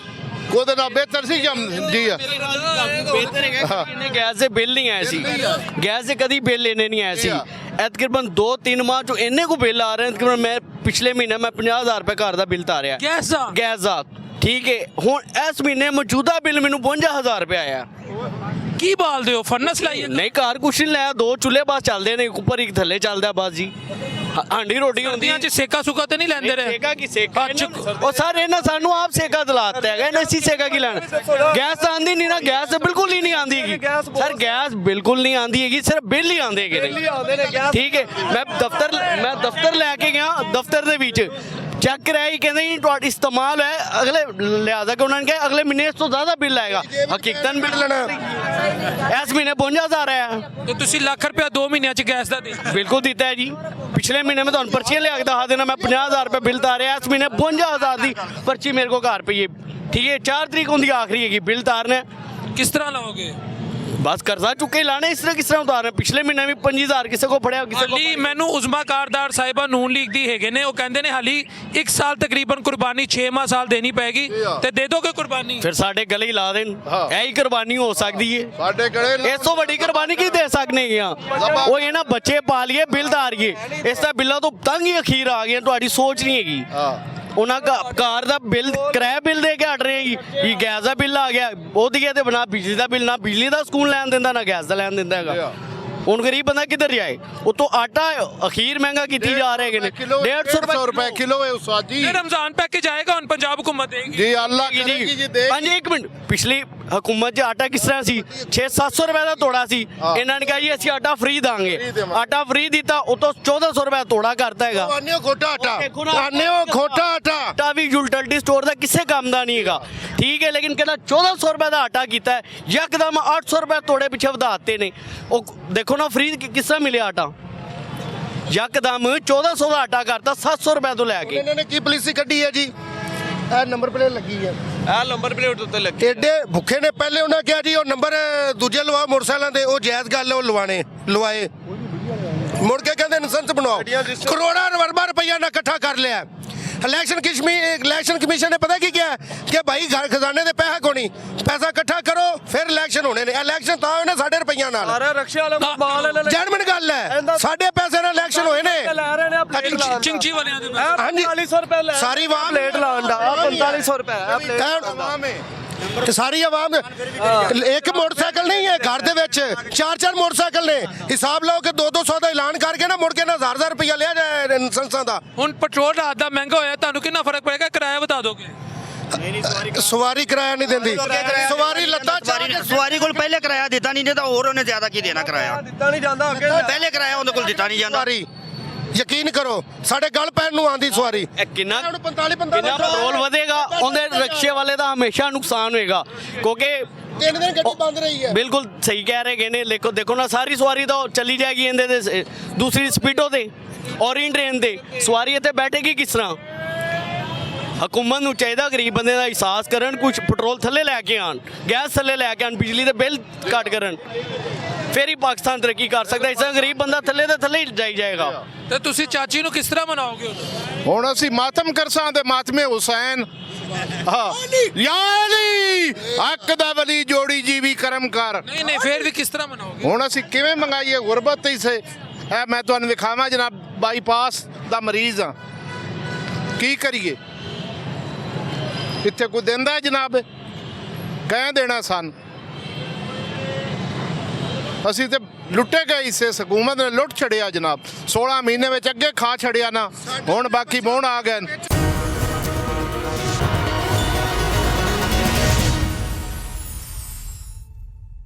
ਉਹਦੇ ਨਾਲ ਬਿਹਤਰ ਸੀ ਜਾਂ ਜੀ ਆ? ਬਿਹਤਰ ਹੈਗਾ। ਇਹਨੇ ਗੈਸ ਦੇ ਬਿੱਲ ਨਹੀਂ ਆਏ ਸੀ, ਗੈਸ ਦੇ ਕਦੀ ਬਿੱਲ ਇਹਨੇ ਨਹੀਂ ਆਏ ਸੀ। ਤਕਰੀਬਨ 2-3 ਮਾਹ ਚੋਂ ਇੰਨੇ ਕੋ ਬਿੱਲ ਆ ਰਹੇ ਨੇ। ਤਕਰੀਬਨ ਮੈਂ ਪਿਛਲੇ ਮਹੀਨੇ ਮੈਂ 50000 ਰੁਪਏ ਘਰ ਦਾ ਬਿੱਲ ਤਾਰਿਆ, ਗੈਸ ਦਾ, ਠੀਕ ਹੈ। ਹੁਣ ਇਸ ਮਹੀਨੇ ਮੌਜੂਦਾ ਬਿੱਲ ਮੈਨੂੰ 55000 ਰੁਪਏ ਆਇਆ। ਕੀ ਬਾਲਦੇ ਹੋ? ਫਰਨਸ ਲਾਈਏ? ਨਹੀਂ, ਘਰ ਕੁਛ ਨਹੀਂ ਲਾਇਆ, 2 ਚੁੱਲ੍ਹੇ ਬਸ ਚੱਲਦੇ ਨੇ, ਉੱਪਰ ਇੱਕ ਥੱਲੇ ਚੱਲਦਾ ਬਸ ਜੀ। ਹਾਂਡੀ ਰੋਟੀ ਹੁੰਦੀ ਸਰਦੀਆਂ 'ਚ ਸੇਕਾ ਸੁਕਾ ਤੇ ਨਹੀਂ ਲੈਂਦੇ ਰਹੇ ਸੇਕਾ ਕੀ ਸੇਕਾ ਉਹ ਸਰ ਇਹਨਾਂ ਸਾਨੂੰ ਆਪ ਸੇਕਾ ਦਿਲਾਤਾ ਹੈਗਾ ਇਹਨਾਂ ਅਸੀਂ ਸੇਕਾ ਕੀ ਲੈਣਾ ਗੈਸ ਤਾਂ ਆਂਦੀ ਨਹੀਂ ਨਾ ਗੈਸ ਤਾਂ ਬਿਲਕੁਲ ਹੀ ਨਹੀਂ ਆਂਦੀ ਹੈਗੀ ਸਰ ਗੈਸ ਬਿਲਕੁਲ ਨਹੀਂ ਆਂਦੀ ਹੈਗੀ ਸਿਰਫ ਬਿੱਲ ਹੀ ਆਂਦੇ ਹੈਗੇ ਨੇ ਠੀਕ ਹੈ ਮੈਂ ਦਫ਼ਤਰ ਲੈ ਕੇ ਗਿਆ ਦਫ਼ਤਰ ਦੇ ਵਿੱਚ ਚੈੱਕ ਕਰਾਇਆ ਹੀ ਕਹਿੰਦੇ ਜੀ ਤੁਹਾਡਾ ਇਸਤੇਮਾਲ ਹੈ ਅਗਲੇ ਲਿਆਦਾ ਕਿ ਉਹਨਾਂ ਨੇ ਕਿਹਾ ਅਗਲੇ ਮਹੀਨੇ ਇਸ ਤੋਂ ਜ਼ਿਆਦਾ ਬਿੱਲ ਆਏਗਾ ਹਕੀਕਤਨ ਬਿੱਲ ਲੈਣਾ ਇਸ ਮਹੀਨੇ 52,000 ਆਇਆ ਤੇ ਤੁਸੀਂ ਲੱਖ ਰੁਪਇਆ 2 ਮਹੀਨਿਆਂ 'ਚ ਗੈਸ ਦਾ ਦੇ ਬਿਲਕੁਲ ਦਿੱਤਾ ਹੈ ਜੀ ਪਿਛਲੇ ਮਹੀਨੇ ਮੈਂ ਤੁਹਾਨੂੰ ਪਰਚੀਆਂ ਲਿਆ ਕੇ ਦਿਖਾ ਦੇਣਾ ਮੈਂ 50,000 ਰੁਪਏ ਬਿੱਲ ਤਾਰਿਆ ਇਸ ਮਹੀਨੇ 52,000 ਦੀ ਪਰਚੀ ਮੇਰੇ ਕੋਲ ਘਰ ਪਈ ਹੈ ਠੀਕ ਹੈ 4 ਤਰੀਕ ਹੁੰਦੀ ਆਖਰੀ ਹੈਗੀ ਬਿੱਲ ਤਾਰਨਾ ਕਿਸ ਤਰ੍ਹਾਂ ਲਾਓਗੇ ਬਸ ਕਰਜ਼ਾ ਚੁੱਕੇ ਲਾਣੇ ਇਸ ਤਰ੍ਹਾਂ ਕਿਸ ਤਰ੍ਹਾਂ ਉਤਾਰਨਾ ਪਿਛਲੇ ਮਹੀਨੇ ਵੀ 25,000 ਕਿਸੇ ਕੋ ਫੜਿਆ ਕਿਸੇ ਕੋ ਹਾਲੀ ਮੈਨੂੰ ਉਜ਼ਮਾ ਕਾਰਦਾਰ ਸਾਹਿਬਾ ਨੂਨ ਲੀਗ ਦੀ ਹੈਗੇ ਨੇ ਉਹ ਕਹਿੰਦੇ ਨੇ ਹਾਲੀ 1 ਸਾਲ ਤਕਰੀਬਨ ਕੁਰਬਾਨੀ 6 ਸਾਲ ਦੇਣੀ ਪੈਗੀ ਤੇ ਦੇ ਦੋਗੇ ਕੁਰਬਾਨੀ ਫਿਰ ਸਾਡੇ ਗਲੇ ਹੀ ਲਾ ਦੇਣ ਇਹੀ ਕੁਰਬਾਨੀ ਹੋ ਸਕਦੀ ਹੈ ਸਾਡੇ ਗਲੇ ਇਸ ਤੋਂ ਵੱਡੀ ਕੁਰਬਾਨੀ ਕੀ ਦੇ ਸਕਨੇ ਆ ਉਹ ਇਹ ਨਾ ਬੱਚੇ ਪਾਲੀਏ ਬਿੱਲ ਤਾਰੀਏ ਇਸ ਦਾ ਬਿੱਲਾਂ ਤੋਂ ਤੰਗ ਹੀ ਅਖੀਰ ਆ ਗਏ ਤੁਹਾਡੀ ਸੋਚ ਨਹੀਂ ਹੈਗੀ ਉਹਨਾਂ ਕਾਰ ਦਾ ਬਿੱਲ ਕਿਰਾਇਆ ਬਿੱਲ ਦੇ ਕੇ ਹਟ ਰਹੇ ਜੀ ਇਹ ਗੈਸ ਦਾ ਬਿੱਲ ਆ ਗਿਆ ਉਹਦੀ ਤੇ ਬਣਾ ਬਿਜਲੀ ਦਾ ਬਿੱਲ ਨਾ ਬਿਜਲੀ ਦਾ ਸਕੂਨ ਲੈਣ ਦਿੰਦਾ ਨਾ ਗੈਸ ਦਾ ਲੈਣ ਦਿੰਦਾ ਹੈਗਾ ਹੁਣ ਗਰੀਬ ਬੰਦਾ ਕਿੱਧਰ ਜਾਏ ਉਤੋਂ ਆਟਾ ਅਖੀਰ ਮਹਿੰਗਾ ਕੀਤੀ ਜਾ ਰਹੇ ਨੇ 150 ਰੁਪਏ ਕਿਲੋ ਹੈ ਉਸਤਾਦ ਜੀ ਰਮਜ਼ਾਨ ਪੈਕੇਜ ਆਏਗਾ ਹੁਣ ਪੰਜਾਬ ਹੁਕੂਮਤ ਦੇਗੀ ਜੀ ਅੱਲਾ ਕਰੇਗੀ ਜੀ ਦੇ ਹਾਂਜੀ ਇੱਕ ਮਿੰਟ ਪਿਛਲੀ ਹਕੂਮਤ 'ਚ ਆਟਾ ਕਿਸ ਤਰ੍ਹਾਂ ਸੀ 600-700 ਰੁਪਏ ਦਾ ਤੋੜਾ ਸੀ ਇਹਨਾਂ ਨੇ ਕਿਹਾ ਜੀ ਅਸੀਂ ਆਟਾ ਫ੍ਰੀ ਦਾਂਗੇ ਆਟਾ ਫ੍ਰੀ ਦਿੱਤਾ ਉਤੋਂ 1400 ਰੁਪਏ ਤੋੜਾ ਕਰਤਾ ਹੈਗਾ ਆਨਿਓ ਖੋਟਾ ਆਟਾ ਵੀ ਯੂਟਿਲਿਟੀ ਸਟੋਰ ਦਾ ਕਿਸੇ ਕੰਮ ਦਾ ਨਹੀਂ ਹੈਗਾ ਠੀਕ ਹੈ ਲੇਕਿਨ ਕਹਿੰਦਾ 1400 ਰੁਪਏ ਦਾ ਆਟਾ ਕੀਤਾ ਯਕਦਮ 800 ਰੁਪਏ ਤੋੜੇ ਪਿੱਛੇ ਵਧਾਤੇ ਨੇ ਉਹ ਦੇਖੋ ਨਾ ਫ੍ਰੀ ਕਿਸ ਤਰ੍ਹਾਂ ਮਿਲਿਆ ਆਟਾ ਯਕਦਮ 1400 ਦਾ ਆਟਾ ਕਰਤਾ 700 ਰੁਪਏ ਤੋਂ ਲੈ ਕੇ ਇਹਨਾਂ ਨੇ ਕੀ ਪਾਲਿਸੀ ਕੱਢੀ ਹੈ ਜੀ ਇਹ ਨੰਬਰ ਪਲੇਟ ਲੱਗੀ ਹੈ ਇਹ ਨੰਬਰ ਪਲੇਟ ਉੱਤੇ ਲੱਗੀ ਏਡੇ ਭੁੱਖੇ ਨੇ ਪਹਿਲੇ ਉਹਨਾਂ ਕਿਹਾ ਜੀ ਉਹ ਨੰਬਰ ਦੂਜੇ ਲਵਾ ਮੋਟਰਸਾਈਕਲਾਂ ਦੇ ਉਹ ਜਾਇਜ਼ ਗੱਲ ਉਹ ਲਵਾਏ ਮੁੜ ਕੇ ਕਹਿੰਦੇ ਲਾਇਸੈਂਸ ਬਣਾਓ ਕਰੋੜਾਂ ਰੁਪਈਆ ਨਾ ਇਕੱਠਾ ਕਰ ਲਿਆ ਇਲੈਕਸ਼ਨ ਕਮਿਸ਼ਨ ਨੇ ਪਤਾ ਕੀ ਕਿਹਾ ਕਿ ਭਾਈ ਘਰ ਖਜ਼ਾਨੇ ਦੇ ਪੈਸਾ ਕੋਣੀ ਪੈਸਾ ਇਕੱਠਾ ਕਰੋ ਫਿਰ ਇਲੈਕਸ਼ਨ ਹੋਣੇ ਨੇ ਇਲੈਕਸ਼ਨ ਤਾਂ ਹੋਏ ਨੇ ਸਾਡੇ ਰੁਪਈਆਂ ਨਾਲ ਰਕਸ਼ਾ ਵਾਲਾ ਮਾਲ ਜੈਨੂਇਨ ਗੱਲ ਹੈ ਸਾਡੇ ਪੈਸੇ ਨਾਲ ਇਲੈਕਸ਼ਨ ਹੋਏ ਨੇ ਲੈ ਰਹੇ ਨੇ ਚਿੰਚੀ ਵਾਲਿਆਂ ਦੇ ਹਾਂਜੀ 4500 ਰੁਪਏ ਲੈ ਸਾਰੀ ਆਵਾਮ ਪਲੇਟ ਲਾਉਣ ਦਾ 4500 ਰੁਪਏ ਤੇ ਸਾਰੀ ਆਵਾਮ ਇੱਕ ਮੋਟਰਸਾਈਕਲ ਨਹੀਂ ਹੈ ਘਰ ਦੇ ਵਿੱਚ 4 ਮੋਟਰਸਾਈਕਲ ਨੇ ਹਿਸਾਬ ਲਾਓ ਕਿ 200 ਦਾ ਐਲਾਨ ਕਰਕੇ ਨਾ ਮੁੜ ਕੇ ਨਾ 1000 ਰੁਪਇਆ ਲਿਆ ਜਾਏ ਸੰਸਾਂ ਦਾ ਹੁਣ ਪੈਟਰੋਲ ਰਾਤ ਦਾ ਮਹਿੰਗਾ ਹੋਇਆ ਤੁਹਾਨੂੰ ਕਿੰਨਾ ਫਰਕ ਪਏਗਾ ਕਿਰਾਇਆ ਵਧਾ ਦੋਗੇ ਸਵਾਰੀ ਕਿਰਾਇਆ ਨਹੀਂ ਦਿੰਦੀ ਸਵਾਰੀ ਲੱਤਾਂ ਸਵਾਰੀ ਕੋਲ ਪਹਿਲੇ ਕਿਰਾਇਆ ਦਿੱਤਾ ਨਹੀਂ ਜੇ ਤਾਂ ਹੋਰ ਉਹਨੇ ਜ਼ਿਆਦਾ ਕੀ ਦੇਣਾ ਕਿਰਾਇਆ ਦਿੱਤਾ ਨਹੀਂ ਜਾਂਦਾ ਅੱਗੇ ਪਹਿਲੇ ਕਿਰਾਇਆ ਉਹਦੇ ਕੋਲ ਦਿੱਤਾ ਨਹੀਂ ਜਾਂਦਾ ਯਕੀਨ ਕਰੋ ਸਾਡੇ ਗੱਲ ਪੈਣ ਨੂੰ ਆਂਦੀ ਸਵਾਰੀ ਕਿੰਨਾ 45 ਪੈਟਰੋਲ ਵਧੇਗਾ ਉਹਦੇ ਰਕਸ਼ੇ ਵਾਲੇ ਦਾ ਹਮੇਸ਼ਾ ਨੁਕਸਾਨ ਹੋਏਗਾ ਕਿਉਂਕਿ 3 ਦਿਨ ਗੱਡੀ ਬੰਦ ਰਹੀ ਹੈ ਬਿਲਕੁਲ ਸਹੀ ਕਹਿ ਰਹੇ ਨੇ ਦੇਖੋ ਨਾ ਸਾਰੀ ਸਵਾਰੀ ਤਾਂ ਚੱਲੀ ਜਾਏਗੀ ਇਹਦੇ ਤੇ ਦੂਸਰੀ ਸਪੀਡੋ ਤੇ ਔਰੀਅਨ ਟ੍ਰੇਨ ਤੇ ਸਵਾਰੀ ਇੱਥੇ ਬੈਠੇਗੀ ਕਿਸ ਤਰ੍ਹਾਂ ਹਕੂਮਤ ਨੂੰ ਚਾਹੀਦਾ ਗਰੀਬ ਬੰਦੇ ਦਾ ਅਹਿਸਾਸ ਕਰਨ ਕੁਝ ਪੈਟਰੋਲ ਥੱਲੇ ਲੈ ਕੇ ਆਣ ਗੈਸ ਥੱਲੇ ਲੈ ਕੇ ਆਣ ਬਿਜਲੀ ਦੇ ਬਿੱਲ ਘੱਟ ਕਰਨ ਫਿਰ ਹੀ ਪਾਕਿਸਤਾਨ ਤਰੱਕੀ ਕਰ ਸਕਦਾ ਇਸ ਤਰ੍ਹਾਂ ਗਰੀਬ ਬੰਦਾ ਥੱਲੇ ਦੇ ਥੱਲੇ ਹੀ ਜਾਏਗਾ ਤੇ ਤੁਸੀਂ ਚਾਚੀ ਨੂੰ ਕਿਸ ਤਰ੍ਹਾਂ ਮਨਾਓਗੇ ਹੁਣ ਅਸੀਂ ਮਾਤਮ ਕਰਸਾਂ ਦੇ ਮਾਤਮੇ ਹੁਸੈਨ ਯਾ ਅਲੀ ਹੱਕ ਦਾ ਵਲੀ ਜੋੜੀ ਜੀਵੀ ਕਰਮ ਕਰ ਨਹੀਂ ਫਿਰ ਵੀ ਕਿਸ ਤਰ੍ਹਾਂ ਮਨਾਓਗੇ ਹੁਣ ਅਸੀਂ ਕਿਵੇਂ ਮੰਗਾਈਏ ਗੁਰਬਤ ਹੀ ਸੇ ਇਹ ਮੈਂ ਤੁਹਾਨੂੰ ਦਿਖਾਵਾਂ ਜਨਾਬ ਬਾਈਪਾਸ ਦਾ ਮਰੀਜ਼ ਆ ਕੀ ਕਰੀਏ ਇੱਥੇ ਕੋਈ ਦਿੰਦਾ ਜਨਾਬ ਕਹਿ ਦੇਣਾ ਸਾਨੂੰ ਅਸੀਂ ਤੇ ਲੁੱਟੇ ਗਏ ਇਸੇ ਹਕੂਮਤ ਨੇ ਲੁੱਟ ਛੜਿਆ ਜਨਾਬ 16 ਮਹੀਨੇ ਵਿੱਚ ਅੱਗੇ ਖਾ ਛੜਿਆ ਨਾ ਹੁਣ ਬਾਕੀ ਬੋਣ ਆ ਗਏ